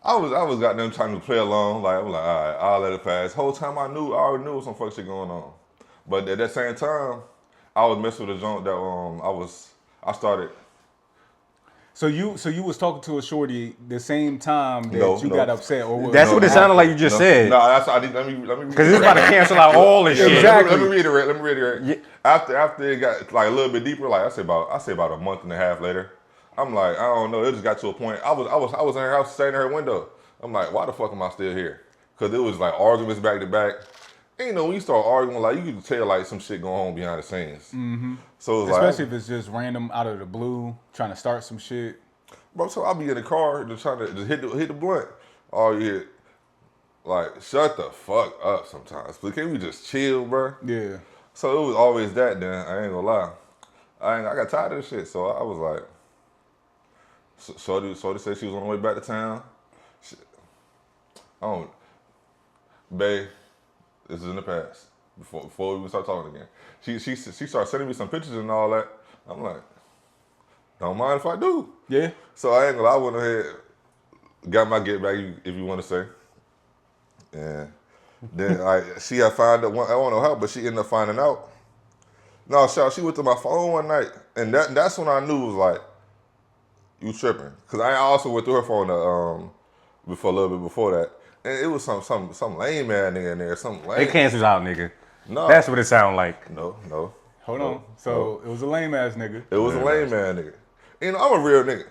I was goddamn trying to play along. Like, I'm like, all right, I'll let it pass. Whole time I already knew some fuck shit going on. But at that same time, I was messing with a joint that I started. So you was talking to a shorty the same time that you got upset, or that's what it sounded like you just said. No, let me because it's about to cancel out all this shit. Exactly. Let me reiterate. Yeah. After it got like a little bit deeper, like I say about a month and a half later, I'm like, I don't know. It just got to a point. I was in her house, standing in her window. I'm like, why the fuck am I still here? Because it was like arguments back to back. And you know, when you start arguing, like you can tell like some shit going on behind the scenes. Mm-hmm. So it's especially if it's just random out of the blue, trying to start some shit. Bro, so I'll be in the car just trying to just hit the blunt. All you hear, like, shut the fuck up sometimes. But can we just chill, bro? Yeah. So it was always that then. I ain't gonna lie. I got tired of this shit. So I was like, Shorty said she was on the way back to town. Babe, this is in the past. Before we even start talking again. She started sending me some pictures and all that. I'm like, don't mind if I do. Yeah. So I ain't gonna lie, I went ahead, got my get back, if you want to say. And then she had found out, I don't know how, but she ended up finding out. No, she went to my phone one night, and that's when I knew it was like, you tripping. Because I also went through her phone a little bit before that. And it was some lame man nigga in there, some lame. It cancels out, nigga. No. That's what it sound like. No. Hold on. So it was a lame ass nigga. It was a lame man nigga. You know, I'm a real nigga.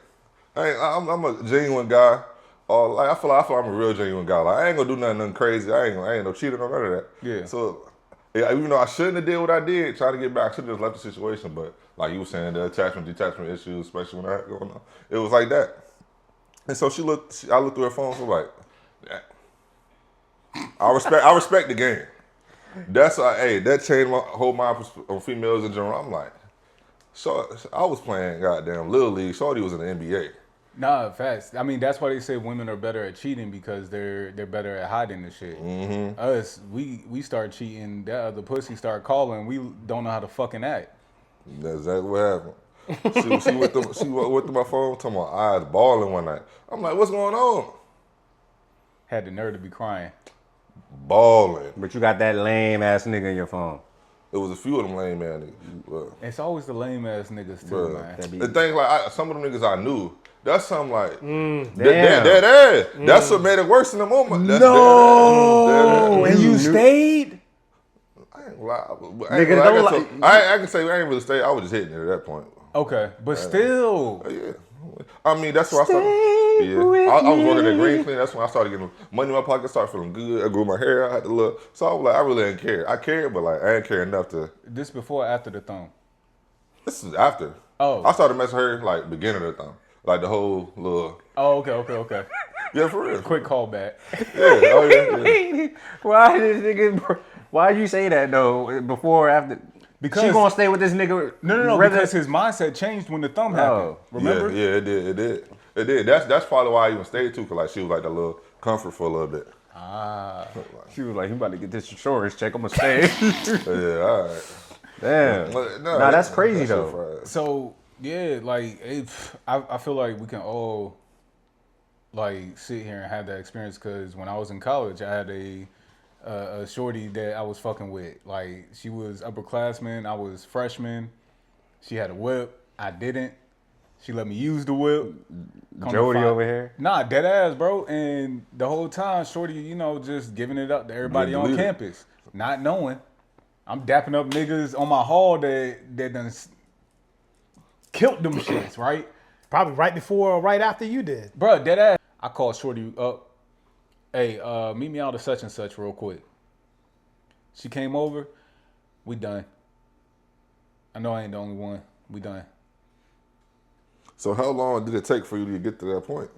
I'm a genuine guy. I feel like I'm a real genuine guy. Like I ain't gonna do nothing crazy. I ain't no cheating or none of that. Yeah. So even though I shouldn't have did what I did, trying to get back, I should have just left the situation. But like you were saying, the detachment issues, especially when I had going on, it was like that. And so I looked through her phone, so like, I respect the game. That changed my whole mind on females in general. I'm like, so I was playing goddamn Little League. Shorty was in the NBA. Nah, facts. I mean, that's why they say women are better at cheating because they're better at hiding the shit. Mm-hmm. Us, we start cheating, that other pussy start calling. We don't know how to fucking act. That's exactly what happened. She went to my phone, talking my eyes balling one night. I'm like, what's going on? Had the nerve to be crying. Balling. But you got that lame ass nigga in your phone. It was a few of them lame man niggas. But, it's always the lame ass niggas too, man. The thing like some of them niggas I knew. That's something like dead ass. That's what made it worse in the moment. That's no, and you stayed. I ain't lie. Nigga, I can say I ain't really stayed. I was just hitting it at that point. Okay, but still. Yeah. I mean, that's why I started. Yeah, I was working at Green Clean. That's when I started getting money in my pocket. Started feeling good. I grew my hair. I had to look. So I was like, I really didn't care. I cared, but like I didn't care enough to. This before or after the thumb? This is after. Oh. I started messing her like beginning of the thumb, like the whole little. Oh, okay. Yeah, for real. Quick callback. Yeah. Oh yeah. Why this nigga? Why'd you say that though? Before or after? Because she gonna stay with this nigga. No. Because his mindset changed when the thumb happened. Remember? Yeah, it did. That's probably why I even stayed too, cause like she was like that little comfort for a little bit. She was like, "You about to get this insurance check? I'm gonna stay." Yeah, all right. Damn. No, that's crazy though. So yeah, like I feel like we can all like sit here and have that experience because when I was in college, I had a shorty that I was fucking with. Like she was upperclassman, I was freshman. She had a whip, I didn't. She let me use the whip. Jody over here. Nah, dead ass, bro. And the whole time, shorty, you know, just giving it up to everybody on campus, not knowing. I'm dapping up niggas on my hall that done killed them shits, right? Probably right before or right after you did. Bro, dead ass. I called shorty up. Hey, meet me out at such and such real quick. She came over. We done. I know I ain't the only one. We done. So how long did it take for you to get to that point?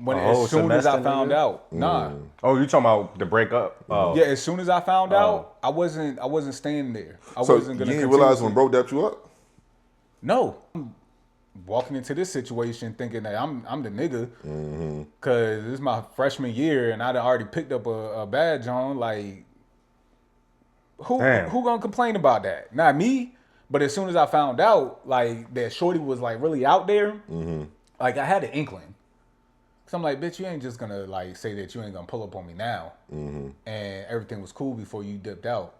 As soon as I found out. Nah. Oh, you talking about the breakup? Oh. Yeah, as soon as I found out, I wasn't staying there. I wasn't gonna. You didn't realize when bro dapped you up? No. I'm walking into this situation thinking that I'm the nigga, cause this is my freshman year and I'd already picked up a badge on. Like, who gonna complain about that? Not me. But as soon as I found out, like, that shorty was, like, really out there, like, I had an inkling. So I'm like, bitch, you ain't just gonna, like, say that you ain't gonna pull up on me now. And everything was cool before you dipped out.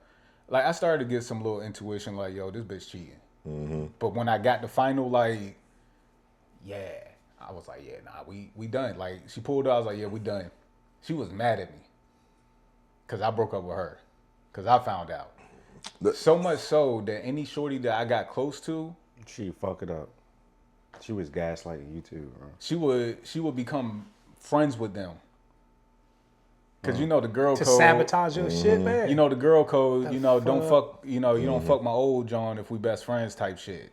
Like, I started to get some little intuition, like, yo, this bitch cheating. But when I got the final, like, yeah, I was like, yeah, nah, we done. Like, she pulled out, I was like, yeah, we done. She was mad at me. Because I broke up with her. Because I found out. So much so that any shorty that I got close to, she fuck it up. She was gaslighting you too, bro. She would become friends with them. Cause you know the girl to code. Sabotage your shit, man. You know the girl code. You know don't fuck. You know you don't fuck my old John if we best friends type shit.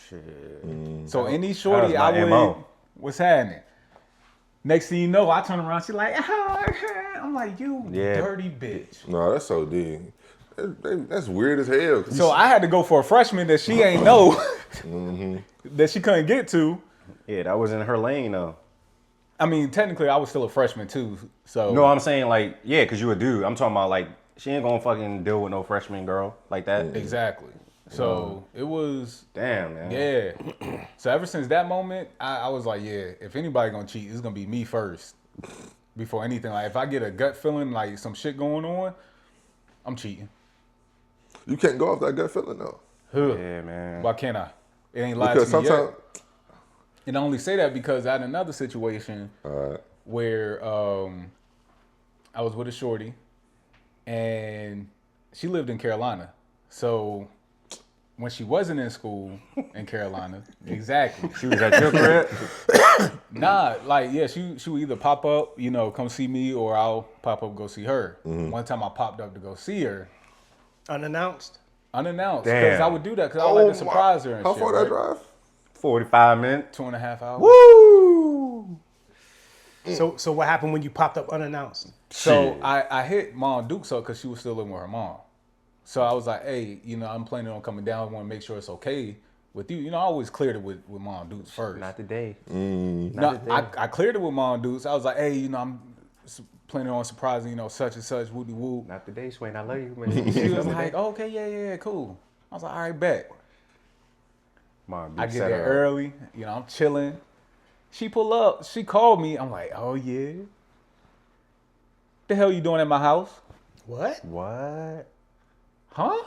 Shit. So any shorty I would. MO. What's happening? Next thing you know, I turn around. She like, I'm like, you dirty bitch. No, that's so deep. That's weird as hell. So I had to go for a freshman that she ain't know that she couldn't get to. Yeah, that was in her lane though. I mean, technically, I was still a freshman too. So no, I'm saying like, yeah, cause you a dude. I'm talking about like, she ain't gonna fucking deal with no freshman girl like that. Exactly. So it was. Damn, man. Yeah. So ever since that moment, I was like, yeah, if anybody gonna cheat, it's gonna be me first. Before anything, like if I get a gut feeling like some shit going on, I'm cheating. You can't go off that gut feeling though. Yeah, man. Why can't I? It ain't lied to me yet. And I only say that because I had another situation where I was with a shorty and she lived in Carolina. So when she wasn't in school in Carolina, exactly. She was at your crib? Nah, like, yeah, she would either pop up, you know, come see me, or I'll pop up, go see her. One time I popped up to go see her. Unannounced? Unannounced. Because I would do that because I like to surprise her and How shit. far that drive? 45 minutes. 2.5 hours. Woo! So what happened when you popped up unannounced? So I hit Mom Dukes up because she was still living with her mom. So I was like, hey, you know, I'm planning on coming down. I want to make sure it's okay with you. You know, I always cleared it with Mom Dukes first. Not today. No, I cleared it with Mom Dukes. I was like, hey, you know, I'm planning on surprising, you know, such and such, woody woo. Not today, Swain. I love you, man. She was like, oh, okay, yeah, cool. I was like, all right, bet. I get there early, you know, I'm chilling. She pull up, she called me. I'm like, oh yeah. The hell you doing at my house? What? Huh?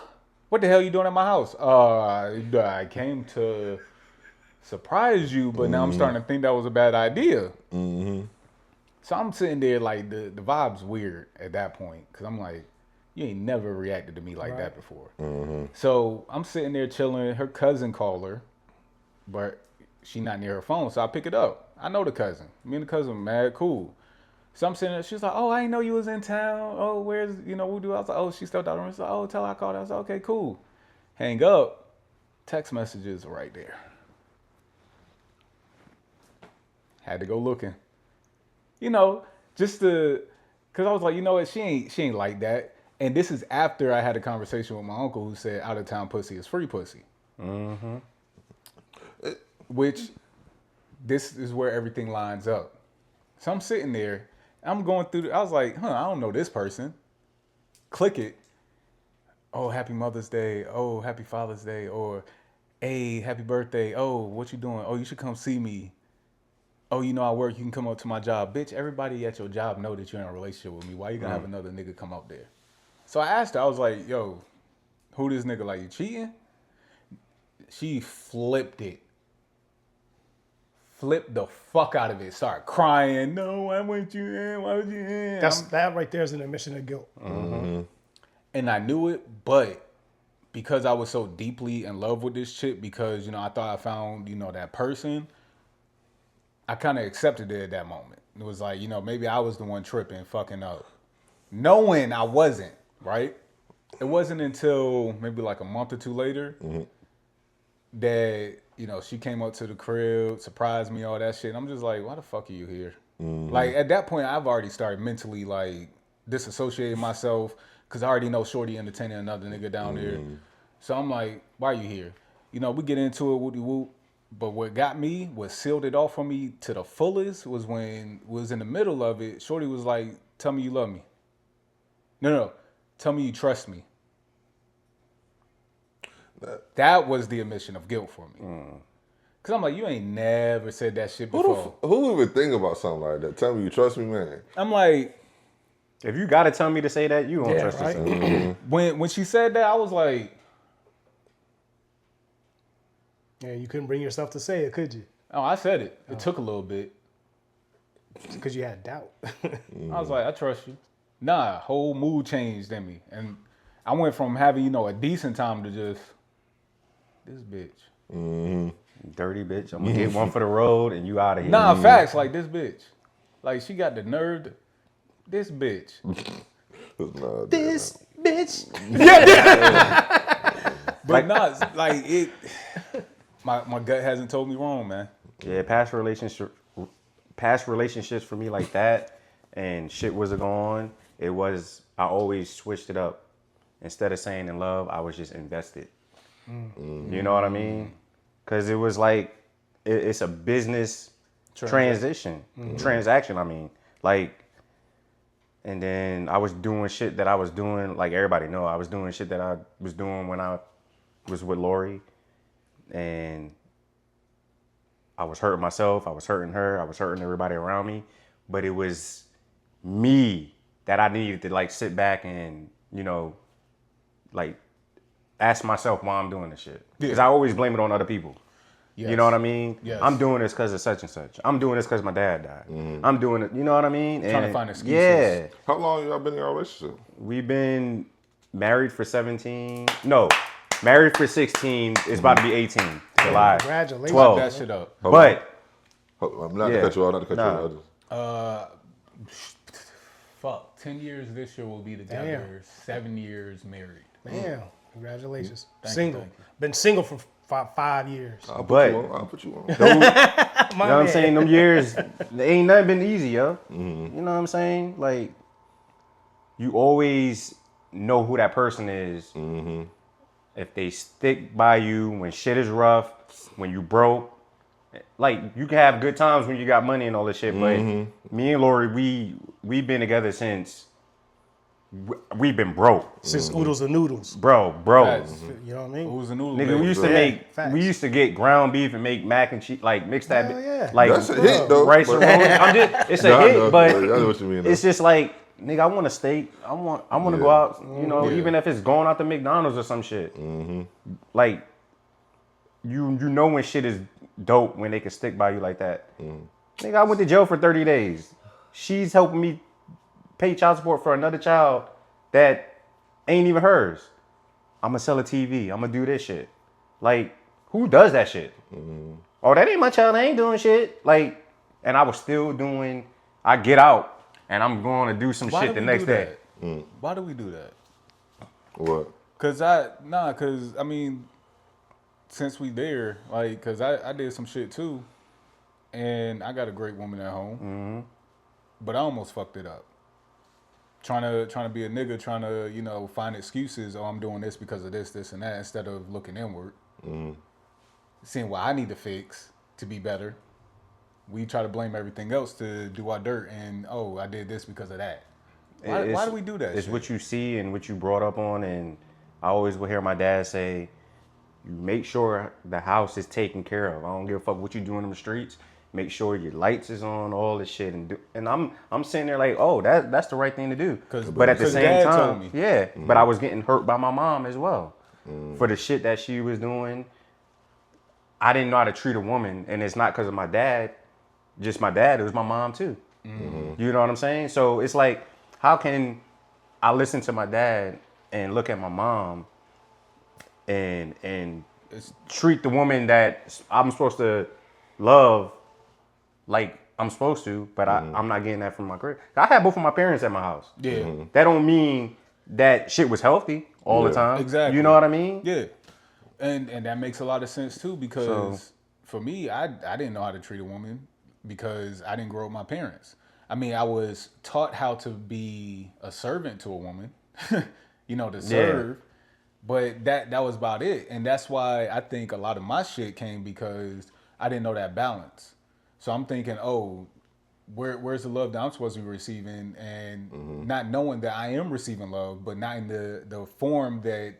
What the hell you doing at my house? I came to surprise you, but now I'm starting to think that was a bad idea. So I'm sitting there like the vibe's weird at that point because I'm like, you ain't never reacted to me like that before. So I'm sitting there chilling. Her cousin called her. but she not near her phone, so I pick it up. I know the cousin. Me and the cousin mad cool. So I'm sitting there, she's like, oh, I didn't know you was in town. Oh, where's, what do I was like, oh, she stepped out of the room. She's like, oh, tell her I called. I was like, okay, cool. Hang up. Text messages are right there. Had to go looking. Just to, cause I was like, you know what, she ain't like that. And this is after I had a conversation with my uncle who said out of town pussy is free pussy. Mm-hmm. Which, this is where everything lines up. So I'm sitting there, I'm going through, I was like, I don't know this person. Click it. Oh, happy Mother's Day. Oh, happy Father's Day. Or, hey, happy birthday. Oh, what you doing? Oh, you should come see me. Oh, I work. You can come up to my job. Bitch, everybody at your job know that you're in a relationship with me. Why you gonna have another nigga come up there? So I asked her, I was like, yo, who this nigga? Like, you cheating? She flipped it. Flipped the fuck out of it. Started crying. No, why weren't you in? Why was you in? That right there is an admission of guilt. Mm-hmm. And I knew it, but because I was so deeply in love with this chick, because, I thought I found, that person, I kind of accepted it at that moment. It was like, maybe I was the one tripping, fucking up. Knowing I wasn't, right? It wasn't until maybe like a month or two later that, she came up to the crib, surprised me, all that shit. I'm just like, why the fuck are you here? Like, at that point, I've already started mentally, like, disassociating myself because I already know Shorty entertaining another nigga down there. So I'm like, why are you here? We get into it, whoop-de-whoop. But what got me, what sealed it off for me to the fullest was when it was in the middle of it, Shorty was like, tell me you love me. No, tell me you trust me. That was the admission of guilt for me. Cause I'm like, you ain't never said that shit before. Who would think about something like that? Tell me you trust me, man. I'm like, if you gotta tell me to say that, you don't trust yourself. When she said that, I was like, yeah, you couldn't bring yourself to say it, could you? Oh, I said it. It took a little bit. Because you had doubt. I was like, I trust you. Nah, whole mood changed in me. And I went from having, a decent time to just, this bitch. Dirty bitch. I'm gonna get one for the road and you out of here. Nah, facts, like this bitch. Like, she got the nerve. This bitch. This bitch. But not, like, it... My gut hasn't told me wrong, man. Yeah, past relationships for me like that, and shit was going. I always switched it up. Instead of saying in love, I was just invested. You know what I mean? Because it was like it's a business transaction. I mean, like, and then I was doing shit that I was doing. Like everybody know, I was doing shit that I was doing when I was with Lori. And I was hurting myself, I was hurting her, I was hurting everybody around me. But it was me that I needed to like sit back and, like ask myself why I'm doing this shit. Because I always blame it on other people. Yes. You know what I mean? Yes. I'm doing this because of such and such. I'm doing this because my dad died. I'm doing it, you know what I mean? Trying to find excuses. Yeah. How long y'all been in your relationship? We've been married for 17. No. Married for 16, it's about to be 18. July. Congratulations. 12. That shit up. But I'm not to cut you off, Fuck. 10 years this year we'll be together. Damn. 7 years married. Damn. Congratulations. Thank you. Been single for 5 years. I'll put you on. You know what I'm saying? Them years, they ain't nothing been easy, yo. You know what I'm saying? Like, you always know who that person is. If they stick by you when shit is rough, when you broke. Like, you can have good times when you got money and all this shit, but me and Lori, we've been together since we've been broke. Since oodles and noodles. Bro. You know what I mean? Oodles and noodles. Nigga, we used to get ground beef and make mac and cheese, like mix that. Yeah. Like, that's a hit, though. Rice and rolls. It's a hit, but I know what you mean, it's just like, nigga, I want a steak. I want to go out, even if it's going out to McDonald's or some shit. Like, you know when shit is dope when they can stick by you like that. Nigga, I went to jail for 30 days. She's helping me pay child support for another child that ain't even hers. I'm gonna sell a TV. I'm gonna do this shit. Like, Who does that shit? Oh, that ain't my child. I ain't doing shit. Like, and I was still doing. I get out and I'm going to do some shit the next day. Why do we do that? What? Cause I mean, since we there, like, cause I did some shit too, and I got a great woman at home, but I almost fucked it up. Trying to be a nigga, trying to find excuses. Oh, I'm doing this because of this, this, and that, instead of looking inward, seeing what I need to fix to be better. We try to blame everything else to do our dirt, and I did this because of that. Why do we do that? It's shit? what you see and what you brought up on, and I always would hear my dad say, "You make sure the house is taken care of. I don't give a fuck what you doing in the streets. Make sure your lights is on, all this shit." And I'm sitting there like, oh, that's the right thing to do. But at the same Dad time, told me. yeah. But I was getting hurt by my mom as well for the shit that she was doing. I didn't know how to treat a woman, and it's not because of my dad. Just my dad. It was my mom too. You know what I'm saying? So it's like, how can I listen to my dad and look at my mom and treat the woman that I'm supposed to love like I'm supposed to, but I'm not getting that from my crib. I had both of my parents at my house. Yeah. That don't mean that shit was healthy all the time. Exactly. You know what I mean? Yeah. And that makes a lot of sense too, because for me, I didn't know how to treat a woman because I didn't grow up with my parents. I mean, I was taught how to be a servant to a woman, to serve, but that was about it. And that's why I think a lot of my shit came because I didn't know that balance. So I'm thinking, where's the love that I'm supposed to be receiving, and not knowing that I am receiving love, but not in the form that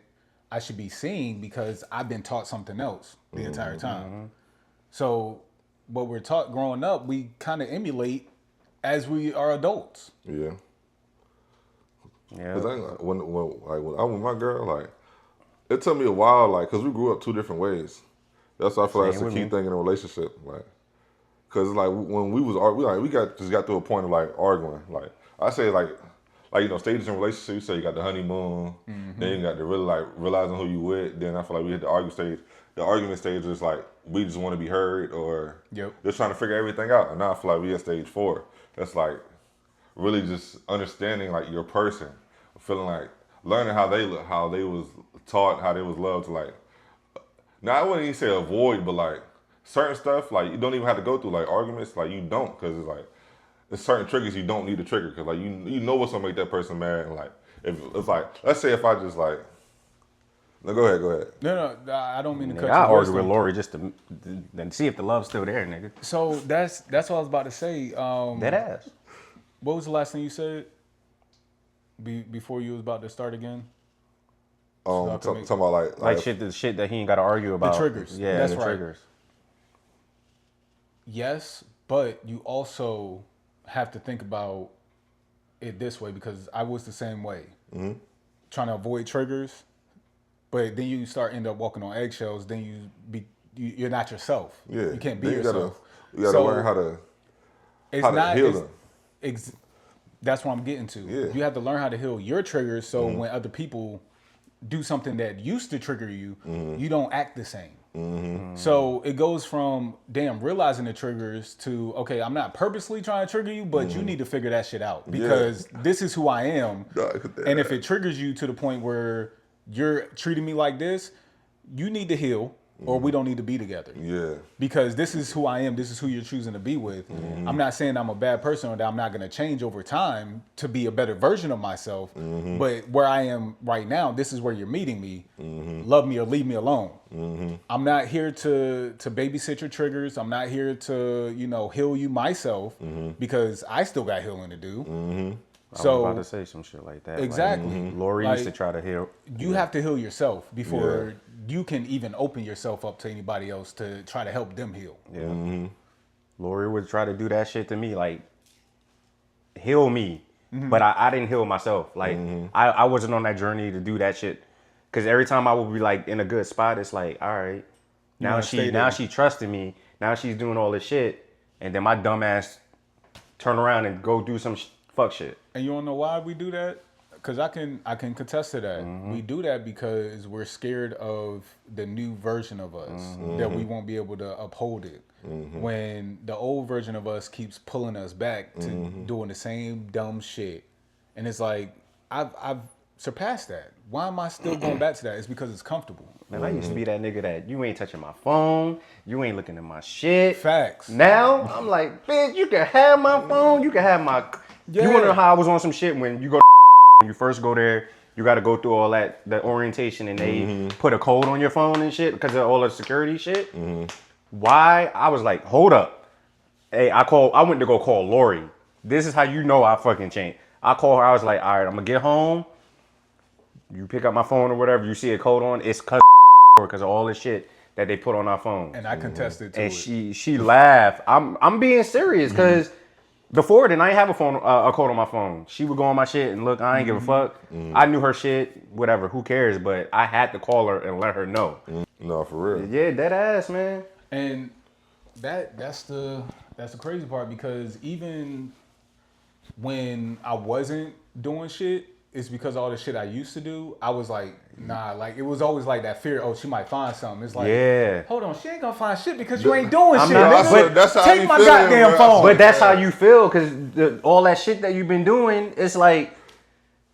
I should be seeing because I've been taught something else the entire time. So what we're taught growing up, we kind of emulate as we are adults. Yeah. Yeah. Cause when I'm with my girl, like, it took me a while, like, cause we grew up two different ways. That's why I feel like that's the key thing in a relationship, like, cause like when we got to a point of like arguing, like I say like stages in relationship. You say you got the honeymoon, then you got the really like realizing who you with. Then I feel like we hit the argument stage. The argument stage is like we just want to be heard or just trying to figure everything out. And now I feel like we at stage 4. That's like really just understanding like your person, feeling like learning how they was taught, how they was loved to like. Now I wouldn't even say avoid, but like certain stuff like you don't even have to go through like arguments. Like you don't, because it's like there's certain triggers you don't need to trigger because like you know what's gonna make that person mad. And like if it's like let's say if I just like. No, go ahead. No, I don't mean to cut you. I argue with Lori just to see if the love's still there, nigga. So that's what I was about to say. That ass. What was the last thing you said before you was about to start again? Talking about like shit, the shit that he ain't got to argue about. The triggers. Yeah, that's the right. triggers. Yes, but you also have to think about it this way because I was the same way. Trying to avoid triggers. But then you end up walking on eggshells. Then you're not yourself. Yeah, you can't be yourself. You gotta learn how to heal them. That's what I'm getting to. Yeah. You have to learn how to heal your triggers, so when other people do something that used to trigger you, you don't act the same. So it goes from realizing the triggers to I'm not purposely trying to trigger you, but you need to figure that shit out because this is who I am. And if it triggers you to the point where you're treating me like this, you need to heal or we don't need to be together. Yeah. Because this is who I am. This is who you're choosing to be with. I'm not saying I'm a bad person or that I'm not going to change over time to be a better version of myself. But where I am right now, this is where you're meeting me. Love me or leave me alone. I'm not here to babysit your triggers. I'm not here to, heal you myself because I still got healing to do. I was about to say some shit like that. Exactly. Like, Lori used to try to heal. You have to heal yourself before you can even open yourself up to anybody else to try to help them heal. Yeah. Lori would try to do that shit to me, like heal me, but I didn't heal myself. Like I wasn't on that journey to do that shit. Because every time I would be like in a good spot, it's like, all right, now she trusted me. Now she's doing all this shit, and then my dumb ass turn around and go do some fuck shit. And you don't know why we do that? because I can contest to that. We do that because we're scared of the new version of us that we won't be able to uphold it. When the old version of us keeps pulling us back to doing the same dumb shit, and it's like I've surpassed that. Why am I still going back to that? It's because it's comfortable. Man, I used to be that nigga that you ain't touching my phone, you ain't looking at my shit. Facts. Now I'm like, bitch, you can have my phone, you can have my. Yeah. You wanna know how I was on some shit when you go when you first go there, you got to go through all that, the orientation, and they put a code on your phone and shit because of all the security shit. Why? I was like, hold up. Hey, I went to go call Lori. This is how you know I fucking changed. I call her, I was like, all right, I'm gonna get home. You pick up my phone or whatever, you see a code on, it's because of all the shit that they put on our phone. And I contested to and it. she laughed. I'm being serious because before then I didn't have a code on my phone. She would go on my shit and look, I ain't give a fuck. I knew her shit, whatever, who cares? But I had to call her and let her know. No, for real. Yeah, dead ass, man. And that's the crazy part, because even when I wasn't doing shit, it's because all the shit I used to do, I was like, nah, like it was always like that fear, oh, she might find something. It's like, yeah, hold on, she ain't gonna find shit because you ain't doing shit. not- Nigga. but that's how Take you my feel, goddamn bro. phone. but that's how you feel because all that shit that you've been doing, it's like,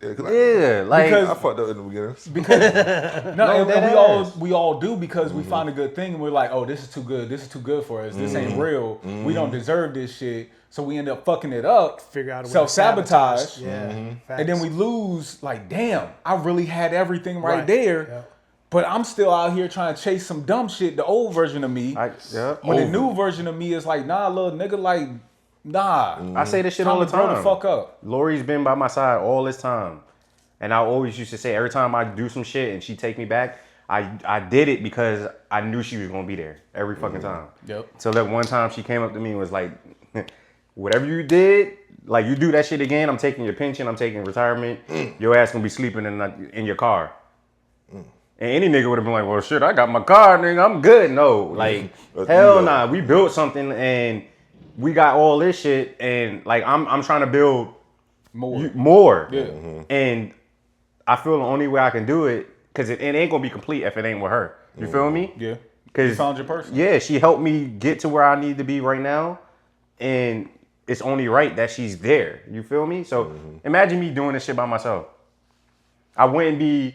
yeah, like Because- I fucked up in the beginning. No, dead and ass. we all do, because we find a good thing and we're like, oh, this is too good for us. This ain't real. We don't deserve this shit. So we end up fucking it up. Figure out a way to self-sabotage. Yeah. And then we lose, like, damn, I really had everything right there. Yeah. But I'm still out here trying to chase some dumb shit, the old version of me. When the new version of me is like, nah, little nigga, like, nah. I say this shit Time all the to grow time. the fuck up. Lori's been by my side all this time. And I always used to say, every time I do some shit and she take me back, I did it because I knew she was gonna be there every fucking time. Yep. So that one time she came up to me and was like, whatever you did, like you do that shit again, I'm taking your pension, I'm taking retirement, your ass gonna be sleeping in your car. And any nigga would have been like, well shit, I got my car, nigga, I'm good. No, like hell nah. We built something and we got all this shit, and like I'm trying to build more. Yeah. And I feel the only way I can do it, because it ain't gonna be complete if it ain't with her. You feel me? Yeah. Because You found your person. Yeah, she helped me get to where I need to be right now, and it's only right that she's there. You feel me? So imagine me doing this shit by myself. I wouldn't be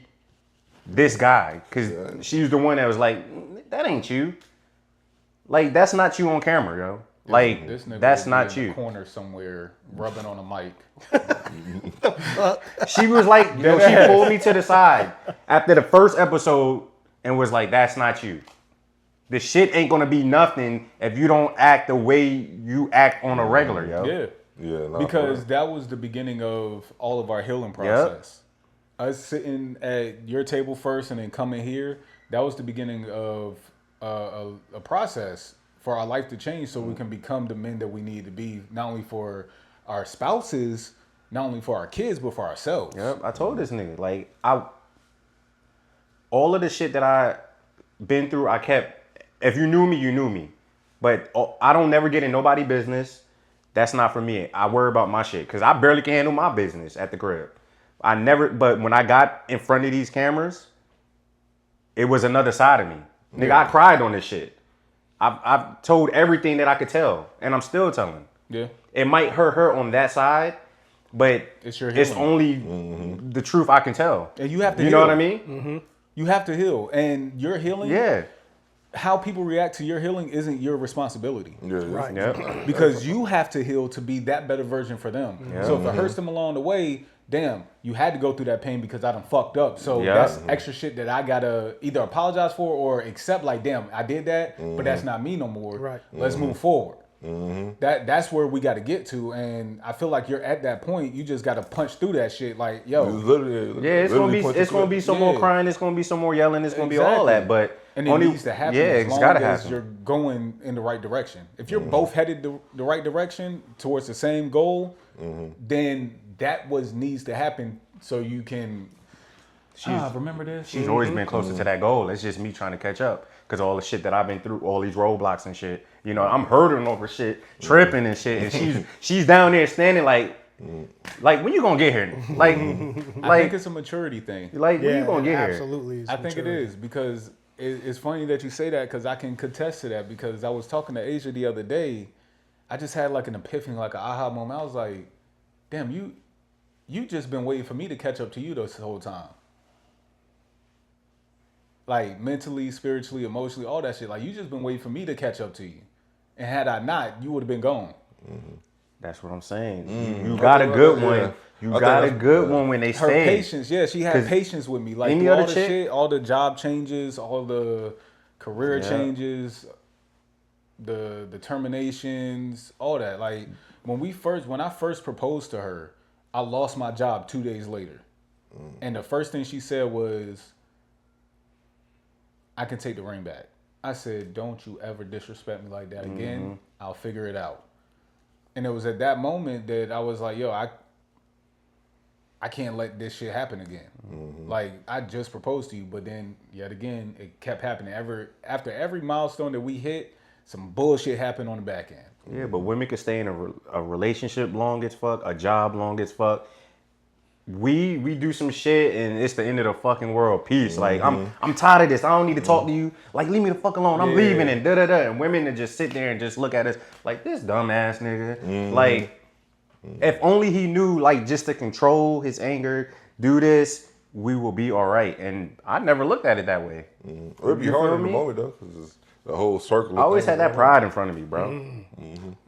this guy, because she was the one that was like, that ain't you. Like, that's not you on camera, yo. Like, This nigga that's would be not in you. the corner somewhere, rubbing on a mic. She was like, yo, she pulled me to the side after the first episode and was like, that's not you. The shit ain't gonna be nothing if you don't act the way you act on a regular, yo. Yeah. Yeah, nah, Because that was the beginning of all of our healing process. Us sitting at your table first and then coming here, that was the beginning of a process for our life to change, so we can become the men that we need to be, not only for our spouses, not only for our kids, but for ourselves. Yep, I told this nigga, like, all of the shit that I been through, I kept. If you knew me, you knew me. But I don't never get in nobody's business. That's not for me. I worry about my shit, because I barely can handle my business at the crib. But when I got in front of these cameras, it was another side of me. Nigga, I cried on this shit. I've told everything that I could tell, and I'm still telling. Yeah. It might hurt her on that side, but It's your it's healing. only the truth I can tell. And you have to You heal. know what I mean? You have to heal. And your healing, Yeah. how people react to your healing isn't your responsibility. Right. Yep. Because you have to heal to be that better version for them. So if it hurts them along the way, damn, you had to go through that pain because I done fucked up. So that's extra shit that I gotta either apologize for or accept, like, damn, I did that, but that's not me no more. Right. Let's move forward. That's where we got to get to, and I feel like you're at that point. You just got to punch through that shit, like, yo. Yeah, it's gonna be some more crying, it's gonna be some more yelling, it's gonna be all that, but and it needs to happen. Yeah, as it's long gotta as happen. you're going in the right direction. If you're both headed the right direction towards the same goal, then that needs to happen so you can. Remember this? She's always been closer to that goal. It's just me trying to catch up, because all the shit that I've been through, all these roadblocks and shit. You know, I'm hurting over shit, tripping and shit, and she's down there standing like, Like, when you gonna get here? Like, I think it's a maturity thing. Like, when you gonna get here? Absolutely. I think it is because it's funny that you say that because I can contest to that because I was talking to Asia the other day. I just had like an epiphany, like an aha moment. I was like, damn, you just been waiting for me to catch up to you this whole time. Like mentally, spiritually, emotionally, all that shit. Like you just been waiting for me to catch up to you. And had I not, you would have been gone. That's what I'm saying. You got a good one. You got a good one when they Her stay. patience, yeah, she had patience with me. Like any through other all the chick? shit, all the job changes, all the career changes, the terminations, all that. Like when I first proposed to her, I lost my job 2 days later. And the first thing she said was, I can take the ring back. I said, don't you ever disrespect me like that again. I'll figure it out. And it was at that moment that I was like, yo, I can't let this shit happen again. Like, I just proposed to you, but then, yet again, it kept happening. After every milestone that we hit, some bullshit happened on the back end. Yeah, but women can stay in a relationship long as fuck, a job long as fuck. We do some shit and it's the end of the fucking world. Peace. Like I'm tired of this. I don't need to talk to you. Like leave me the fuck alone. I'm leaving and da da da. And women that just sit there and just look at us like this dumbass nigga. Like if only he knew like just to control his anger, do this, we will be all right. And I never looked at it that way. It'd be hard in the moment though, because it's the whole circle. I always had that pride in front of me, bro.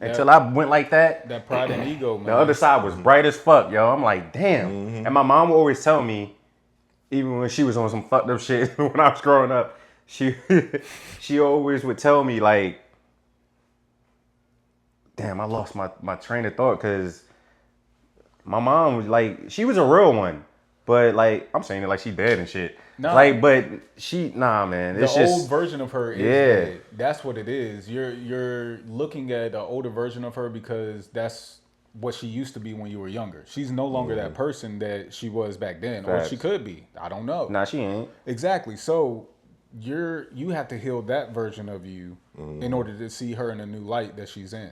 Until I went like that. That pride and ego, man. The other side was bright as fuck, yo. I'm like, damn. And my mom would always tell me, even when she was on some fucked up shit when I was growing up, she always would tell me like, damn, I lost my train of thought because my mom was like, she was a real one. But like, I'm saying it like she dead and shit. Nah. Like, but nah, man. It's the just old version of her is dead. That's what it is. You're looking at the older version of her because that's what she used to be when you were younger. She's no longer that person that she was back then. Facts. Or she could be. I don't know. Nah, she ain't. Exactly. So you have to heal that version of you in order to see her in a new light that she's in.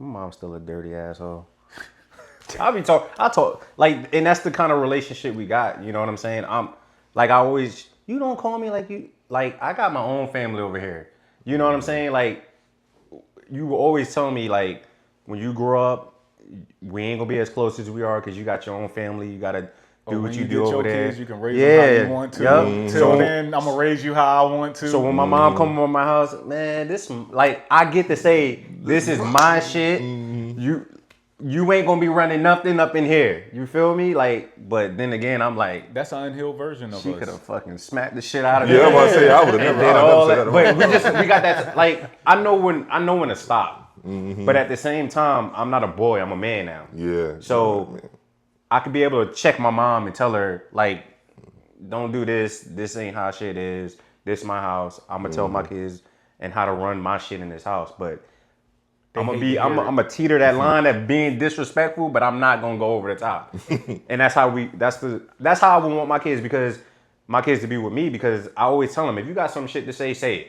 My mom's still a dirty asshole. I talk like, and that's the kind of relationship we got. You know what I'm saying? I'm like, I always, you don't call me like you, like I got my own family over here. You know what I'm saying? Like, you will always tell me like, when you grow up, we ain't gonna be as close as we are because you got your own family. You gotta do what you do over there. Kids, you can raise them how you want to. Yep. Till then, I'm gonna raise you how I want to. So when my mom come over my house, man, this like I get to say this is my shit. You ain't gonna be running nothing up in here. You feel me? Like, but then again, I'm like, that's an unhealed version of us. She could have fucking smacked the shit out of me. Yeah, I'm about to say I would have never did all that. But we got that. Like, I know when to stop. But at the same time, I'm not a boy. I'm a man now. Yeah. So I could be able to check my mom and tell her like, don't do this. This ain't how shit is. This my house. I'm gonna tell my kids and how to run my shit in this house. But I'm gonna teeter that line of being disrespectful, but I'm not gonna go over the top. And that's how I would want my kids, because my kids to be with me, because I always tell them, if you got some shit to say it.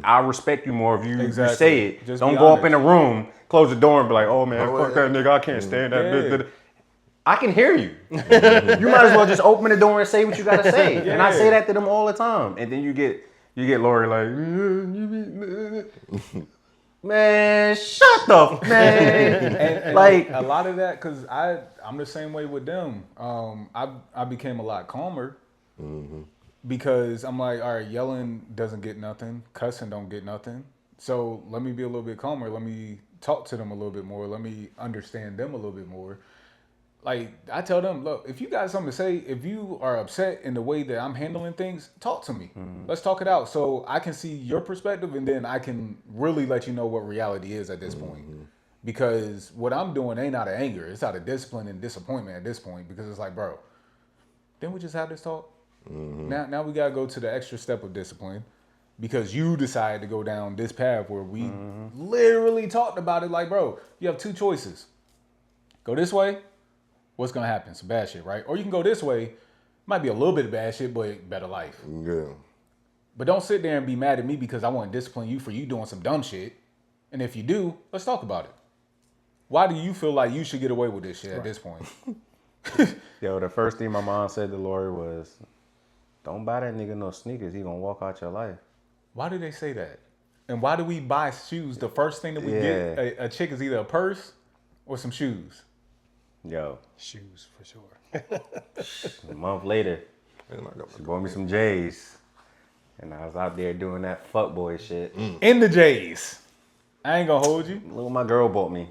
I respect you more if you say it. Just don't go up in the room, close the door, and be like, oh man, fuck that nigga, I can't stand that. I can hear you. You might as well just open the door and say what you gotta say. And I say that to them all the time. And then you get Lori like, man, shut the man. and like a lot of that, because I'm the same way with them. I became a lot calmer because I'm like, all right, yelling doesn't get nothing, cussing don't get nothing. So let me be a little bit calmer. Let me talk to them a little bit more. Let me understand them a little bit more. Like, I tell them, look, if you got something to say, if you are upset in the way that I'm handling things, talk to me. Let's talk it out so I can see your perspective, and then I can really let you know what reality is at this point. Because what I'm doing ain't out of anger. It's out of discipline and disappointment at this point, because it's like, bro, didn't we just have this talk? Now we got to go to the extra step of discipline because you decided to go down this path where we literally talked about it like, bro, you have two choices. Go this way. What's gonna happen? Some bad shit, right? Or you can go this way. Might be a little bit of bad shit, but better life. Yeah. But don't sit there and be mad at me because I want to discipline you for you doing some dumb shit. And if you do, let's talk about it. Why do you feel like you should get away with this shit at this point? Yo, the first thing my mom said to Lori was, don't buy that nigga no sneakers. He gonna walk out your life. Why do they say that? And why do we buy shoes? The first thing that we get a chick is either a purse or some shoes. Yo. Shoes, for sure. A month later, she bought me some J's. And I was out there doing that fuckboy shit. In the J's. I ain't gonna hold you. Look what my girl bought me.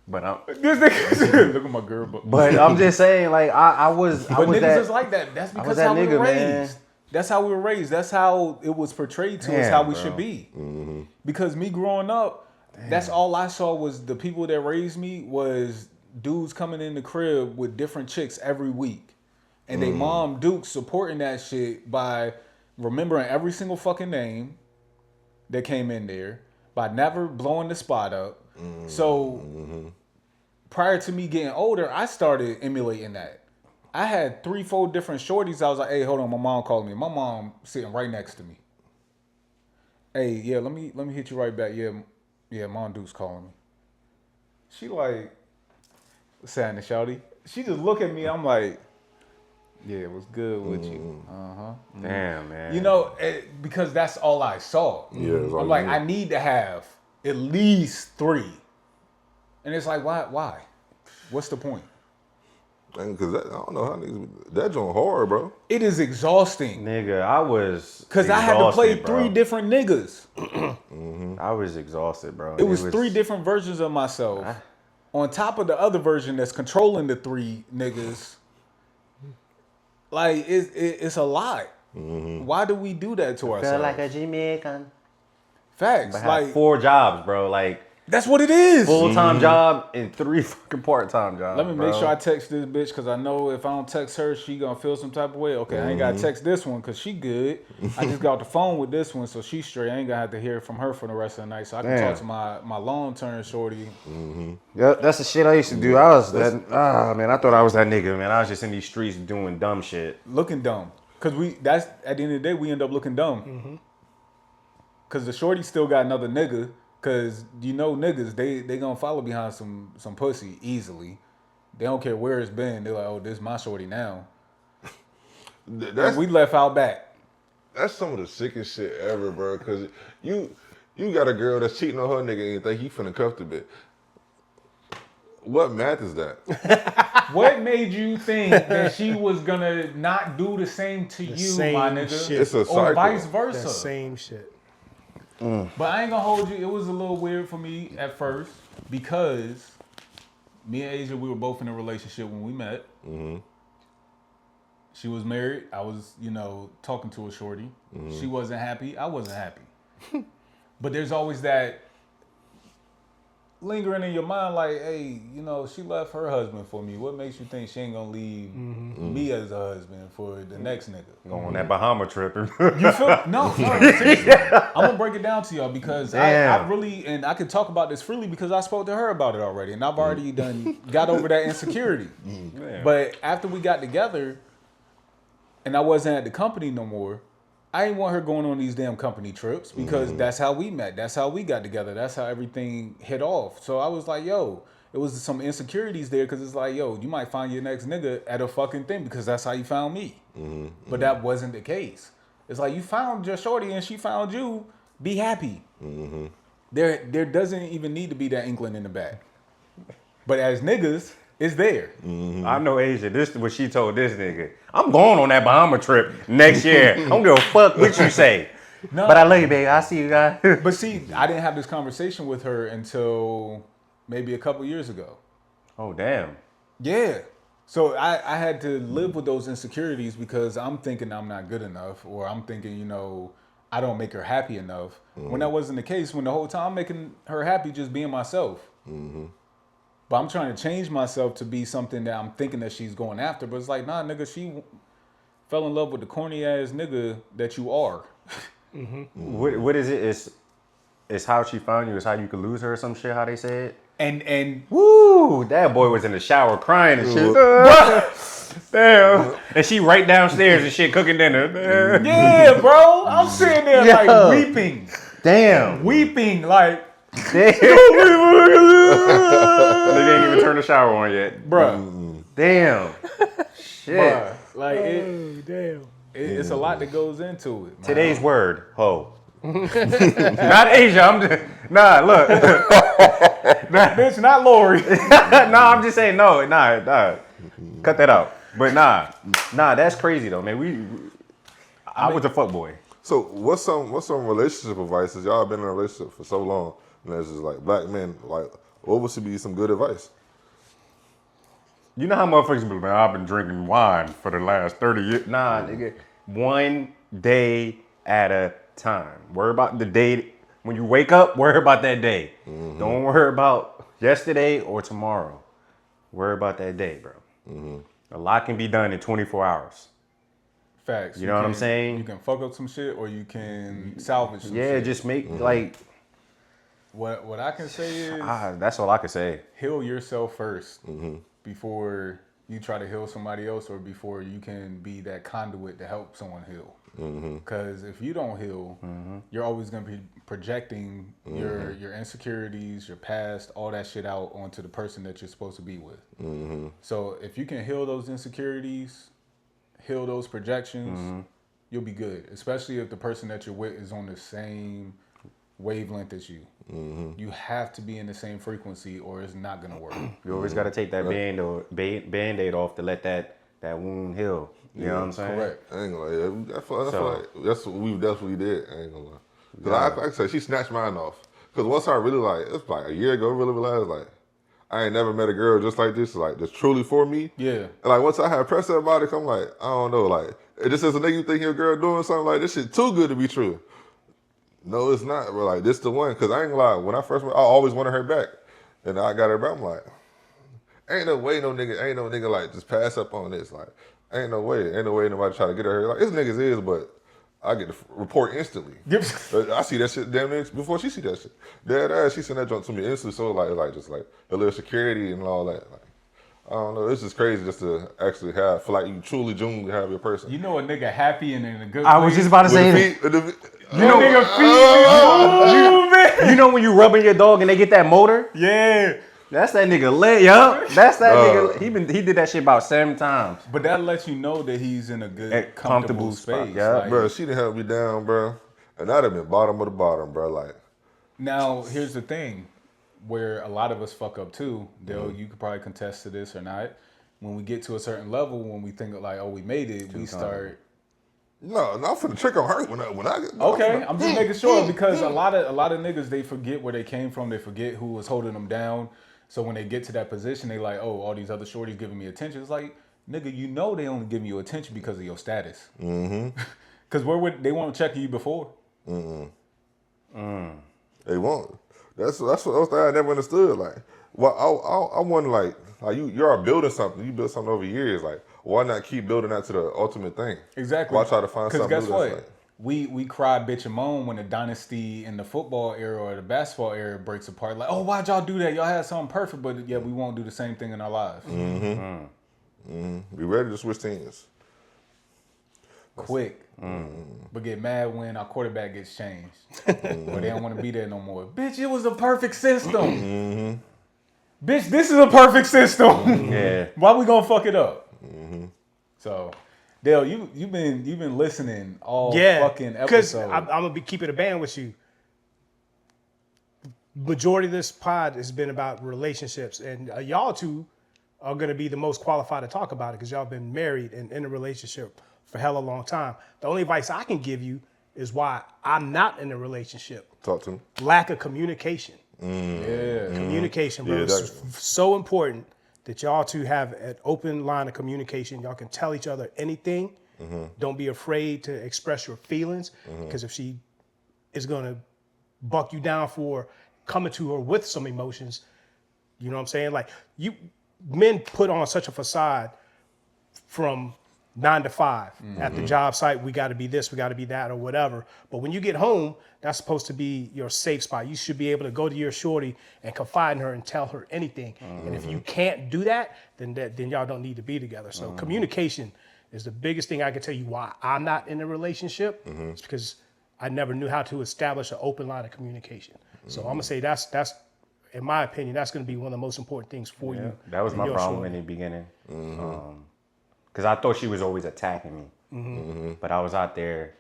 But This nigga, look at my girl. But I'm just saying, like, I was niggas that, is like that. That's because that how we were nigga, man. raised. That's how we were raised. That's how it was portrayed to us, how we should be. Because me growing up, that's all I saw was the people that raised me was dudes coming in the crib with different chicks every week. And they mom Duke supporting that shit by remembering every single fucking name that came in there, by never blowing the spot up. So prior to me getting older, I started emulating that. I had 3-4 different shorties. I was like, hey, hold on, my mom called me. My mom sitting right next to me. Hey, yeah, let me hit you right back. Yeah, Mom Duke's calling me. She like, what's happening, shawty? She just look at me, I'm like, yeah, what's good with you? Damn, man. You know, because that's all I saw. Yeah, I'm like, I need to have at least 3. And it's like, why? What's the point? Because I don't know how niggas, that joint hard, bro. It is exhausting. Nigga, I was Because I had to play exhausted, 3 bro. different niggas. I was exhausted, bro. It was 3 different versions of myself. On top of the other version that's controlling the 3 niggas. Like, it's a lot. Why do we do that to ourselves? Feel like a Jamaican. Facts. I had Like, 4 jobs, bro. Like, that's what it is. full-time job and 3 fucking part-time jobs. Let me make sure I text this bitch because I know if I don't text her, she gonna feel some type of way. Okay, I ain't gotta text this one because she good. I just got off the phone with this one, so she's straight. I ain't gonna have to hear from her for the rest of the night, so I can talk to my long-term shorty. Yeah, that's the shit I used to do. I was man, I thought I was that nigga, man. I was just in these streets doing dumb shit. Looking dumb. Because that's at the end of the day, we end up looking dumb. Because the shorty still got another nigga. Because you know niggas, they gonna follow behind some pussy easily. They don't care where it's been. They're like, oh, this is my shorty now. And we left out back. That's some of the sickest shit ever, bro. Because you got a girl that's cheating on her nigga and you think he finna cuff the bitch. What math is that? What made you think that she was gonna not do the same to you, my nigga? Shit. It's a cycle. Or vice versa. That same shit. But I ain't gonna hold you. It was a little weird for me at first because me and Asia, we were both in a relationship when we met. She was married. I was, talking to a shorty. She wasn't happy. I wasn't happy. But there's always that lingering in your mind like, hey, she left her husband for me. What makes you think she ain't gonna leave me as a husband for the next nigga? Going on that Bahama trip. You feel? No, seriously. I'm gonna break it down to y'all because I really, and I can talk about this freely because I spoke to her about it already, and I've already got over that insecurity. But after we got together, and I wasn't at the company no more, I didn't want her going on these damn company trips because that's how we met. That's how we got together. That's how everything hit off. So I was like, yo, it was some insecurities there because it's like, yo, you might find your next nigga at a fucking thing because that's how you found me. But that wasn't the case. It's like you found your shorty and she found you. Be happy. There doesn't even need to be that inkling in the back. But as niggas, it's there. I know Asia. This is what she told this nigga. I'm going on that Bahama trip next year. I don't give a fuck what you say. No, but I love you, baby. I see you guys. But see, I didn't have this conversation with her until maybe a couple years ago. Oh, damn. Yeah. So I had to live with those insecurities because I'm thinking I'm not good enough, or I'm thinking, I don't make her happy enough. When that wasn't the case, when the whole time I'm making her happy just being myself. But I'm trying to change myself to be something that I'm thinking that she's going after. But it's like, nah, nigga, she fell in love with the corny ass nigga that you are. What is it? It's how she found you. It's how you could lose her or some shit, how they say it. And woo, that boy was in the shower crying and shit. Damn. And she right downstairs and shit cooking dinner. Yeah, bro. I'm sitting there like weeping. Damn. Weeping like, Damn. Nigga ain't even turned the shower on yet. Bruh. Damn. Shit. Bruh. Like, Damn. it's a lot that goes into it, man. Today's word, ho. Not Asia. Nah, look. Bitch, not Lori. Nah, I'm just saying no. Nah. Cut that out. But nah, that's crazy though, man. I was a fuckboy. So what's some relationship advice? Y'all been in a relationship for so long, and there's just like black men. Like, what would be some good advice? You know how motherfuckers be, man, I've been drinking wine for the last 30 years. Nah, nigga. One day at a time. Worry about the day. When you wake up, worry about that day. Don't worry about yesterday or tomorrow. Worry about that day, bro. A lot can be done in 24 hours. Facts. You know what I'm saying? You can fuck up some shit or you can salvage some shit. Yeah, just make, like... What I can say is... that's all I can say. Heal yourself first before you try to heal somebody else or before you can be that conduit to help someone heal. Because if you don't heal, you're always going to be projecting your insecurities, your past, all that shit out onto the person that you're supposed to be with. So if you can heal those insecurities, heal those projections, you'll be good. Especially if the person that you're with is on the same wavelength as you. You have to be in the same frequency or it's not going to work. You always got to take that band-aid off to let that wound heal. You know what I'm saying? Correct. I ain't gonna lie. I feel like that's what we definitely did. I ain't gonna lie. Cause like I said, she snatched mine off. Cause once I really it's like a year ago, really realized like I ain't never met a girl just like this, like just truly for me. Yeah. And like once I had pressed her about it, I'm like, I don't know, like it just as a nigga you think your girl doing something like this shit too good to be true. No, it's not, bro. Like this the one. Cause I ain't gonna lie. When I first met, I always wanted her back, and I got her back. I'm like, ain't no way no nigga like just pass up on this. Like, ain't no way nobody try to get her. Like, this niggas is, but I get the report instantly. I see that shit damn near before she see that shit. Dead ass, she sent that junk to me instantly. So like just like a little security and all that. Like, I don't know. It's just crazy just to actually feel like you truly genuinely have your person. You know a nigga happy and in a good I was just about to say that. You know, nigga You know when you rubbing your dog and they get that motor? Yeah. That's that nigga lit, yo. That's that nigga. He did that shit about 7 times. But that lets you know that he's in a good, comfortable space. Spot, yeah. Like, bro, she done held me down, bro. And I'd have been bottom of the bottom, bro. Like, now, here's the thing. Where a lot of us fuck up too. Dale, you could probably contest to this or not. When we get to a certain level, when we think like, oh, we made it, we start... No, not for the trick on her when I get. Okay, I'm just making sure because a lot of niggas, they forget where they came from. They forget who was holding them down. So when they get to that position, they like, oh, all these other shorties giving me attention. It's like, nigga, you know they only giving you attention because of your status. Because they won't check you before. They won't. That's what I never understood. Like, well, I wonder like you are building something. You built something over years. Like, why not keep building that to the ultimate thing? Exactly. Why try to find something? Because guess what? Like, we cry, bitch, and moan when the dynasty in the football era or the basketball era breaks apart. Like, oh, why'd y'all do that? Y'all had something perfect, but yeah, we won't do the same thing in our lives. Be ready to switch teams. Quick. But get mad when our quarterback gets changed. Or they don't want to be there no more. Bitch, it was a perfect system. Bitch, this is a perfect system. Yeah. Why we gonna fuck it up? So, Dale, you've been listening all fucking episode. Because I'm gonna be keeping a band with you. Majority of this pod has been about relationships, and y'all two are gonna be the most qualified to talk about it because y'all been married and in a relationship for hella long time. The only advice I can give you is why I'm not in a relationship. Talk to me. Lack of communication. Communication, bro. It's so important that y'all two have an open line of communication. Y'all can tell each other anything. Don't be afraid to express your feelings because if she is going to buck you down for coming to her with some emotions, you know what I'm saying? Like, men put on such a facade from 9 to 5 at the job site. We got to be this, we got to be that, or whatever. But when you get home, that's supposed to be your safe spot. You should be able to go to your shorty and confide in her and tell her anything. And if you can't do that, then y'all don't need to be together. So communication is the biggest thing I can tell you why I'm not in a relationship. It's because I never knew how to establish an open line of communication. So I'm gonna say that's in my opinion, that's gonna be one of the most important things for you. That was my problem in the beginning. Because I thought she was always attacking me. But I was out there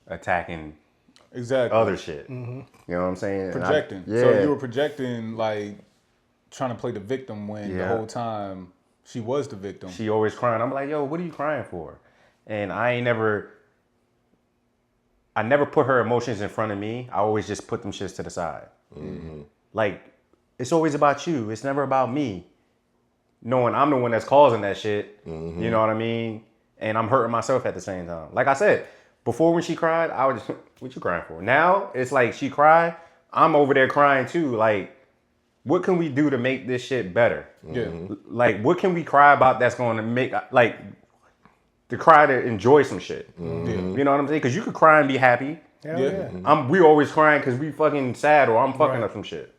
attacking other shit. You know what I'm saying? Projecting. So you were projecting, like, trying to play the victim when the whole time she was the victim. She always crying. I'm like, yo, what are you crying for? And I never put her emotions in front of me. I always just put them shits to the side. Like, it's always about you. It's never about me. Knowing I'm the one that's causing that shit. You know what I mean? And I'm hurting myself at the same time. Like I said, before when she cried, I was just, what you crying for? Now, it's like she cried, I'm over there crying too. Like, what can we do to make this shit better? Like, what can we cry about that's going to make, like, to cry to enjoy some shit? You know what I'm saying? Because you could cry and be happy. We always crying because we fucking sad or I'm fucking up some shit.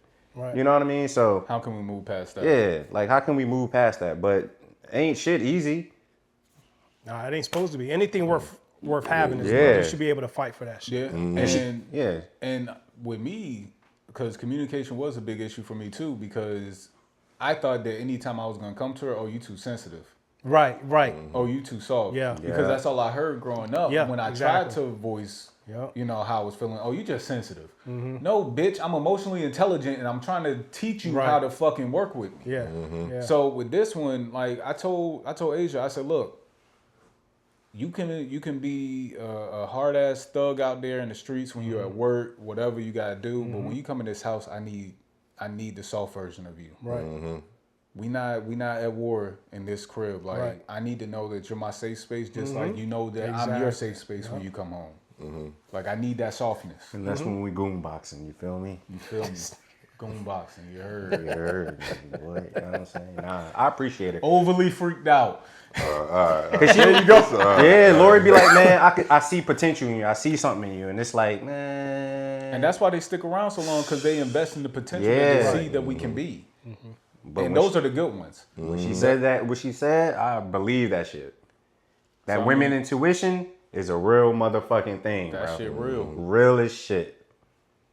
You know what I mean? So how can we move past that? Yeah, like how can we move past that? But ain't shit easy. Nah, it ain't supposed to be. Anything worth having is you should be able to fight for that shit. And with me, because communication was a big issue for me too, because I thought that anytime I was gonna come to her, oh, you too sensitive. Right. Oh, you too soft. Yeah. Because that's all I heard growing up. Yeah, when I tried to voice, you know, how I was feeling. Oh, you just sensitive. No, bitch, I'm emotionally intelligent and I'm trying to teach you how to fucking work with me. So with this one, like I told Asia, I said, look, you can be a hard ass thug out there in the streets when you're at work, whatever you gotta do. But when you come in this house, I need the soft version of you. Right. We not at war in this crib. Like I need to know that you're my safe space, just like you know that I'm your safe space when you come home. Like I need that softness. And that's when we goon boxing. You feel me? You feel me? Goon boxing. You heard? You heard? What? You know what I'm saying? Nah, I appreciate it. Overly freaked out. There you go. Lori be like, man, I see potential in you. I see something in you, and it's like, man. And that's why they stick around so long, because they invest in the potential that they see that we can be. But and those are the good ones. When she said that, what she said, I believe that shit. That so, women intuition is a real motherfucking thing, that bro. Shit real. Real as shit.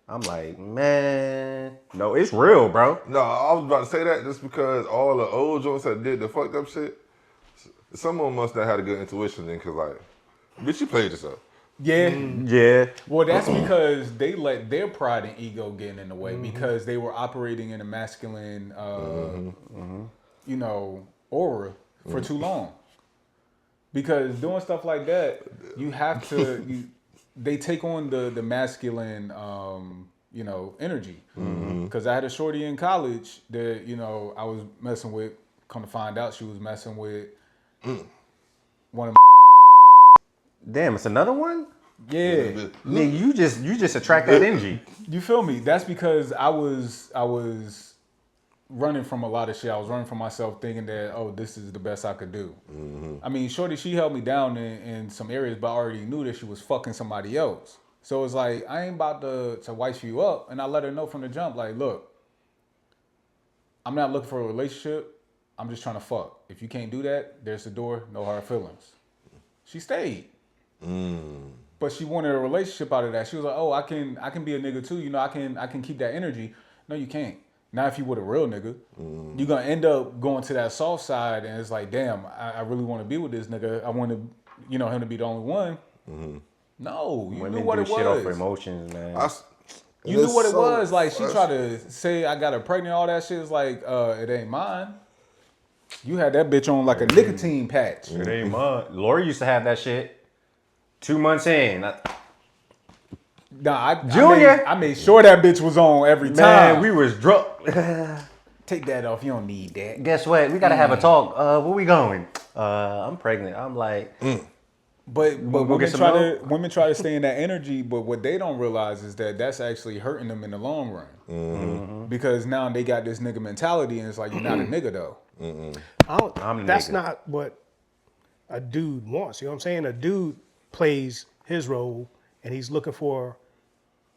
I'm like, man, no, it's real, bro. No, I was about to say that just because all the old joints that did the fucked up shit, some of them must not have had a good intuition then, because like, bitch, you played yourself. Yeah. Well, that's because they let their pride and ego get in the way because they were operating in a masculine, you know, aura for too long. Because doing stuff like that, you have to, they take on the masculine, you know, energy. Because I had a shorty in college that, you know, I was messing with. Come to find out, she was messing with one of my. Damn, it's another one? Yeah. Nigga, you just attract that energy. You feel me? That's because I was running from a lot of shit. I was running from myself thinking that, oh, this is the best I could do. I mean, shorty, she held me down in some areas, but I already knew that she was fucking somebody else. So it's like, I ain't about to wife you up. And I let her know from the jump, like, look, I'm not looking for a relationship. I'm just trying to fuck. If you can't do that, there's the door, no hard feelings. She stayed. But she wanted a relationship out of that. She was like, oh, I can be a nigga too. You know, I can keep that energy. No, you can't. Not if you with a real nigga. You're going to end up going to that soft side and it's like, damn, I really want to be with this nigga. I want to, you know, him to be the only one. No, you knew what it was. Shit off emotions, man. You knew what it was. Like, she tried to say I got her pregnant, all that shit. It's like, it ain't mine. You had that bitch on like a nicotine patch. It ain't mine. Lori used to have that shit 2 months in. I made sure that bitch was on every time. Man, we was drunk. Take that off. You don't need that. Guess what? We got to have a talk. Where we going? I'm pregnant. I'm like... But women try to stay in that energy, but what they don't realize is that that's actually hurting them in the long run. Because now they got this nigga mentality and it's like, you're not a nigga though. That's not what a dude wants. You know what I'm saying? A dude plays his role and he's looking for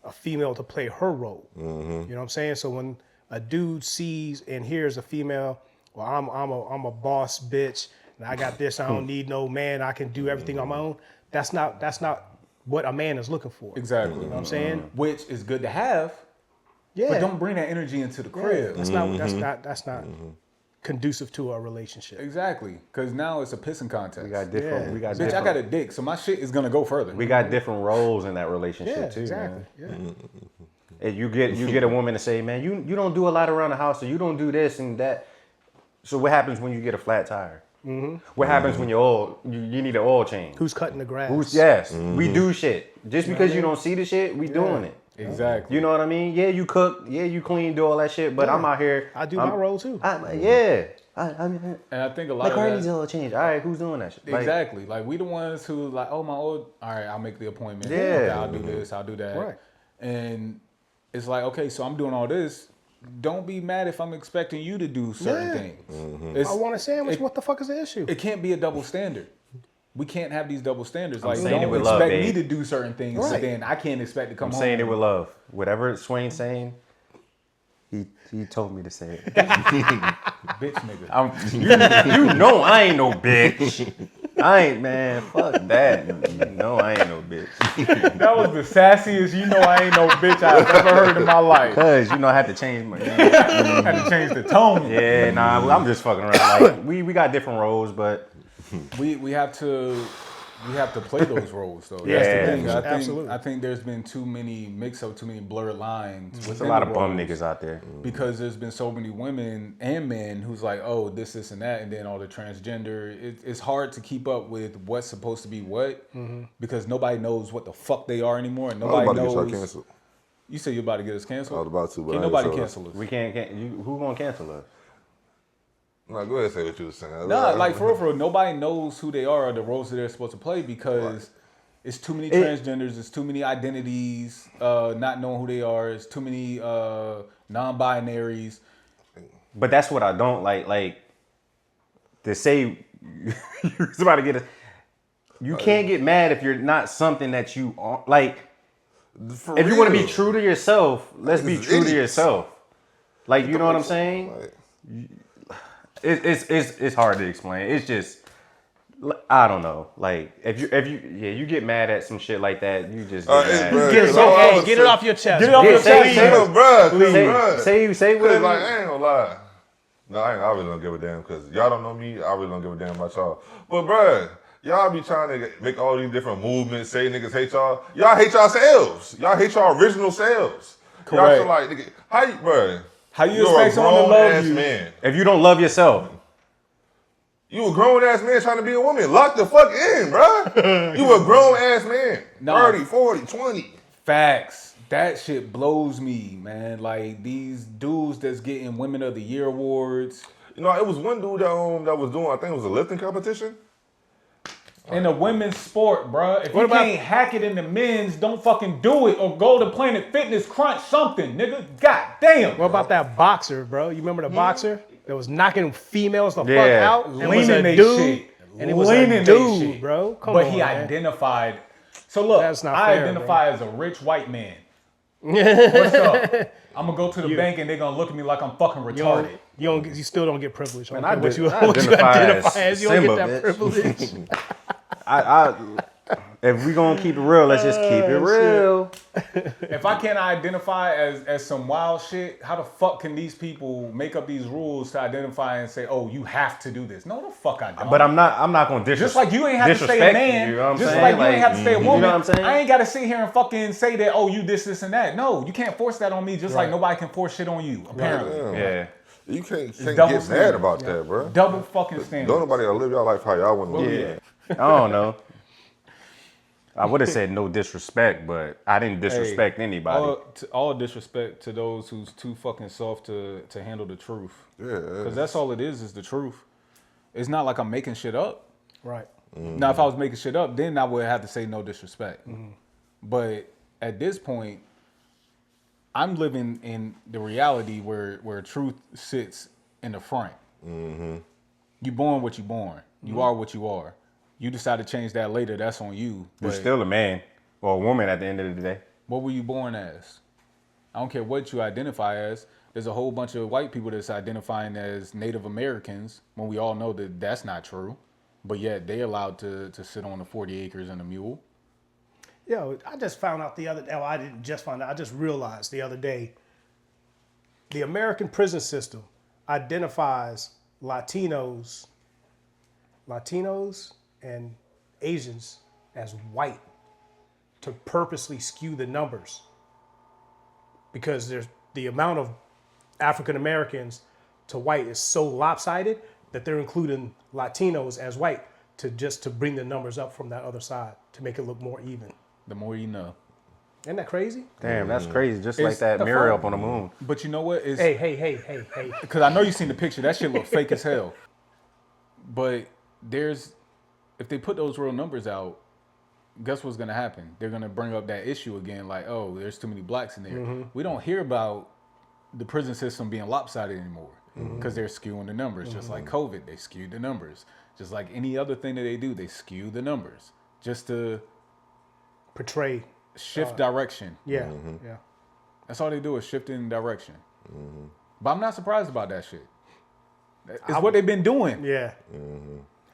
a female to play her role. You know what I'm saying? So when a dude sees and hears a female, well, I'm a boss bitch and I got this, I don't need no man, I can do everything on my own. That's not what a man is looking for. Exactly. You know what I'm saying? Which is good to have. Yeah. But don't bring that energy into the crib. That's not. That's not conducive to our relationship. Exactly, because now it's a pissing contest. We got different. Yeah. We got Bitch, different. I got a dick, so my shit is gonna go further. We got different roles in that relationship Yeah, too, exactly. man. Yeah. And you get a woman to say, man, you don't do a lot around the house, or you don't do this and that. So what happens when you get a flat tire? What happens when you need an oil change? Who's cutting the grass? Yes, we do shit. Just because you don't see the shit, we doing it. Exactly. You know what I mean? Yeah, you cook. Yeah, you clean, do all that shit. But I'm out here. I do my role too. And I think a lot Like, of car that, needs a little change. All right, who's doing that shit? Like, exactly. Like we the ones who like, oh my old, all right, I'll make the appointment. Yeah. Okay, I'll do this, I'll do that. Right. And it's like, okay, so I'm doing all this. Don't be mad if I'm expecting you to do certain things. I want a sandwich. What the fuck is the issue? It can't be a double standard. We can't have these double standards. Like, saying it don't with expect love, me babe. to do certain things, so Right. then I can't expect to come I'm home. saying it with love. Whatever Swain's saying, he told me to say it. Bitch nigga. You know I ain't no bitch. I ain't, man. Fuck that. You know I ain't no bitch. That was the sassiest, you know I ain't no bitch I've ever heard in my life. Cause you know I had to change my. Had to change the tone. Yeah, nah. I'm just fucking around. Like we got different roles, but We have to play those roles though. Yeah. That's the thing. Absolutely. I think there's been too many mix-up, too many blurred lines. there's a lot of bum niggas out there. Because there's been so many women and men who's like, oh, this, and that, and then all the transgender. It's hard to keep up with what's supposed to be what because nobody knows what the fuck they are anymore, and I was nobody about to get y'all knows. canceled. You say you're about to get us canceled? I was about to, but Can't I ain't nobody told us. cancel us. We can't. Who gonna cancel us? No, go ahead and say what you were saying. Nah, like for real, nobody knows who they are or the roles that they're supposed to play because it's too many transgenders, it's too many identities, not knowing who they are, it's too many non-binaries. But that's what I don't like. Like to say you're about to get us. You can't get mad if you're not something that you are. Like For if you want to be real. true to yourself, let's be It's true to idiots. yourself. Like you know what I'm saying? Like, It's hard to explain. It's just I don't know. Like if you get mad at some shit like that, you just get mad. bruh, Get it, cause all I okay, was get it saying- off your chest. Get it off bro. your chest. Say what Cause it like is. I ain't gonna lie. No, I really don't give a damn because y'all don't know me. I really don't give a damn about y'all. But bruh, y'all be trying to make all these different movements, say niggas hate y'all. Y'all hate yourselves. Y'all hate y'all original selves. Y'all Correct. feel like, nigga, how you, bruh? How you You're expect a someone to grown love ass you? man. If you don't love yourself, You a grown ass man trying to be a woman. Lock the fuck in, bruh. You a grown ass man. Nah. 30, 40, 20. Facts. That shit blows me, man. Like these dudes that's getting Women of the Year awards. You know, it was one dude that was doing, I think it was a lifting competition. In the women's sport, bruh. If What you about- can't hack it in the men's, don't fucking do it or go to Planet Fitness, crunch something, nigga. God damn. What about that boxer, bro? You remember the boxer that was knocking females the fuck Yeah. out? And was Leaning a they dude, shit. and it was Leaning a they dude, shit. bro. Come But on, he man. identified. So look, That's not I fair, identify as a rich white man. What's up? I'm gonna go to the bank and they're gonna look at me like I'm fucking retarded. You still don't get privilege. Man, I don't care I what you identify identify as as. You don't get Simba, that bitch. privilege. if we gonna keep it real, let's just keep it real. If I can't identify as some wild shit, how the fuck can these people make up these rules to identify and say, "Oh, you have to do this"? No, the fuck I don't. But I'm not gonna disrespect. just like you ain't have to stay a man, You know what I'm just saying? like you ain't have to stay a woman. You know what I'm saying? I ain't got to sit here and fucking say that. Oh, you this, and that. No, you can't force that on me. Just like nobody can force shit on you. Apparently, Damn. Yeah. You can't double get mad standard. about that, bro. double fucking standard. Don't nobody live your life how y'all want to live. Yeah. I don't know. I would have said no disrespect, but I didn't disrespect anybody. All disrespect to those who's too fucking soft to handle the truth. Yeah. Because that's all it is the truth. It's not like I'm making shit up. Right. Now, if I was making shit up, then I would have to say no disrespect. But at this point, I'm living in the reality where truth sits in the front. You born what you born. You are what you are. You decide to change that later, that's on you. You're But still a man or a woman at the end of the day. what were you born as? I don't care what you identify as. There's a whole bunch of white people that's identifying as Native Americans when we all know that that's not true. But yet they allowed to sit on the 40 acres and a mule. Yo, I just found out the other day. Well, I didn't just find out. I just realized the other day the American prison system identifies Latinos and Asians as white to purposely skew the numbers, because there's the amount of African Americans to white is so lopsided that they're including Latinos as white to bring the numbers up from that other side to make it look more even. The more you know. Isn't that crazy? Damn, that's crazy. Just like that mirror up on the moon. But you know what? Hey. Because I know you seen the picture. That shit look fake as hell. But if they put those real numbers out, guess what's gonna happen? They're gonna bring up that issue again, like, oh, there's too many blacks in there. Mm-hmm. We don't hear about the prison system being lopsided anymore because they're skewing the numbers. Just like COVID, they skewed the numbers. Just like any other thing that they do, they skew the numbers just to portray. Shift direction. Yeah, yeah. That's all they do is shift in direction. But I'm not surprised about that shit. It's what they've been doing. Yeah.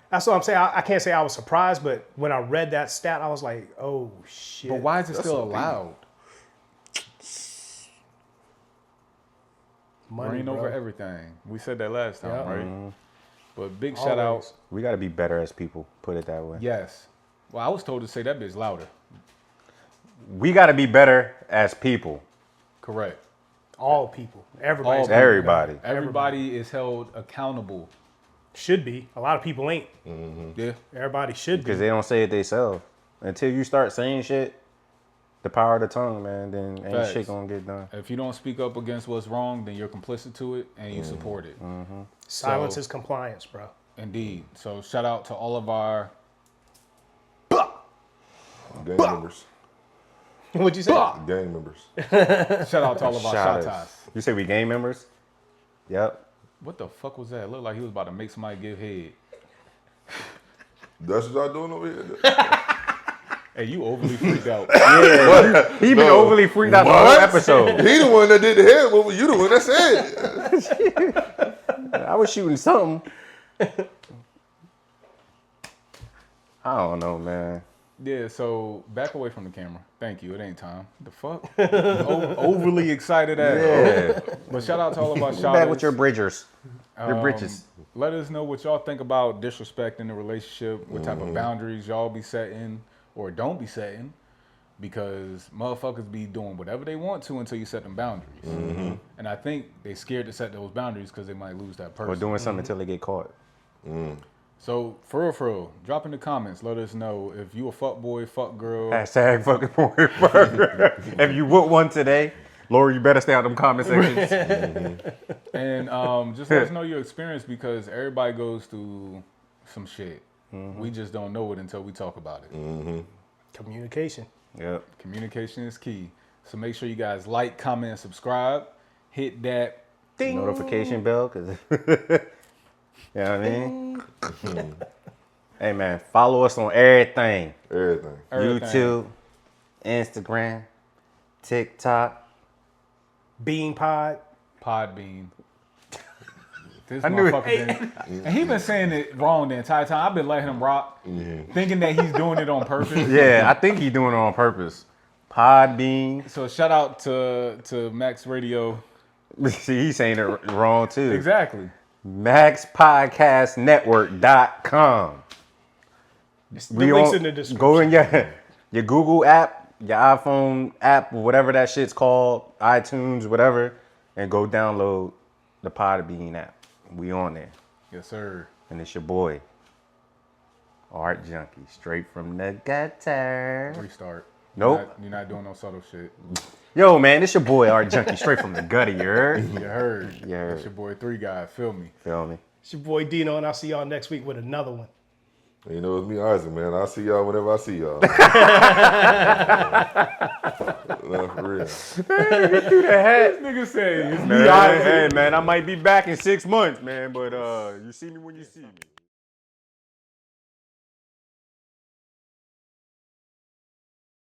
That's what I'm saying. I can't say I was surprised, but when I read that stat, I was like, oh, shit. But why is it still allowed? Money, Reign over everything. We said that last time, right? But big shout Always. out. We got to be better as people, put it that way. Yes. Well, I was told to say that bitch louder. We got to be better as people. Correct. All people. Everybody. Everybody is held accountable. Should be. A lot of people ain't. Yeah. Everybody should be. Because they don't say it themselves. Until you start saying shit, the power of the tongue, man, then ain't shit gonna get done. If you don't speak up against what's wrong, then you're complicit to it and you support it. Silence is compliance, bro. Indeed. So shout out to all of our gang members. What'd you say? Gang members. Shout out to all of our shoottashhhhs. You say we gang members? Yep. What the fuck was that? It looked like he was about to make somebody give head. That's what y'all doing over here? Hey, you overly freaked out. Yeah, he been overly freaked out the whole episode. He the one that did the head movement. You the one that said it. I was shooting something. I don't know, man. Yeah, so back away from the camera. Thank you. It ain't time. The fuck? Overly excited at it. Yeah. But shout out to all of our shoutouts. Back with your bridgers. Your bridges. Let us know what y'all think about disrespect in the relationship, what type of boundaries y'all be setting or don't be setting, because motherfuckers be doing whatever they want to until you set them boundaries. And I think they scared to set those boundaries because they might lose that person. Or doing something until they get caught. So, for real, drop in the comments. Let us know if you a fuck boy, fuck girl. Hashtag fucking boy, fuck girl. If you would one today, Lori, you better stay out of them comment sections. And just let us know your experience, because everybody goes through some shit. We just don't know it until we talk about it. Communication. Yep. Communication is key. So make sure you guys like, comment, and subscribe. Hit that Ding. Notification bell, because you know what I mean? Hey, man, follow us on everything. Everything. YouTube, Instagram, TikTok. Bean Pod. PodBean. This I knew it. motherfucker and he been saying it wrong the entire time. I've been letting him rock, thinking that he's doing it on purpose. Yeah, I think he's doing it on purpose. PodBean. So shout out to Max Radio. See, he's saying it wrong, too. Exactly. MaxPodcastNetwork.com. The links in the description. Go in your Google app, your iPhone app, whatever that shit's called, iTunes, whatever, and go download the PodBean app. We on there. Yes, sir. And it's your boy, Art Junkie, straight from the gutter. Restart. Nope. You're not doing no subtle shit. Yo, man, it's your boy, Art Junkie, straight from the gutter, you heard? You heard. Yeah. It's your boy 3 Guy. Feel me. Feel me? It's your boy Dino, and I'll see y'all next week with another one. You know, it's me, Isaac, man. I'll see y'all whenever I see y'all. No, for real. Through the hat. Nigga say it's me. Man, hey, man, I might be back in 6 months, man, but you see me when you see me.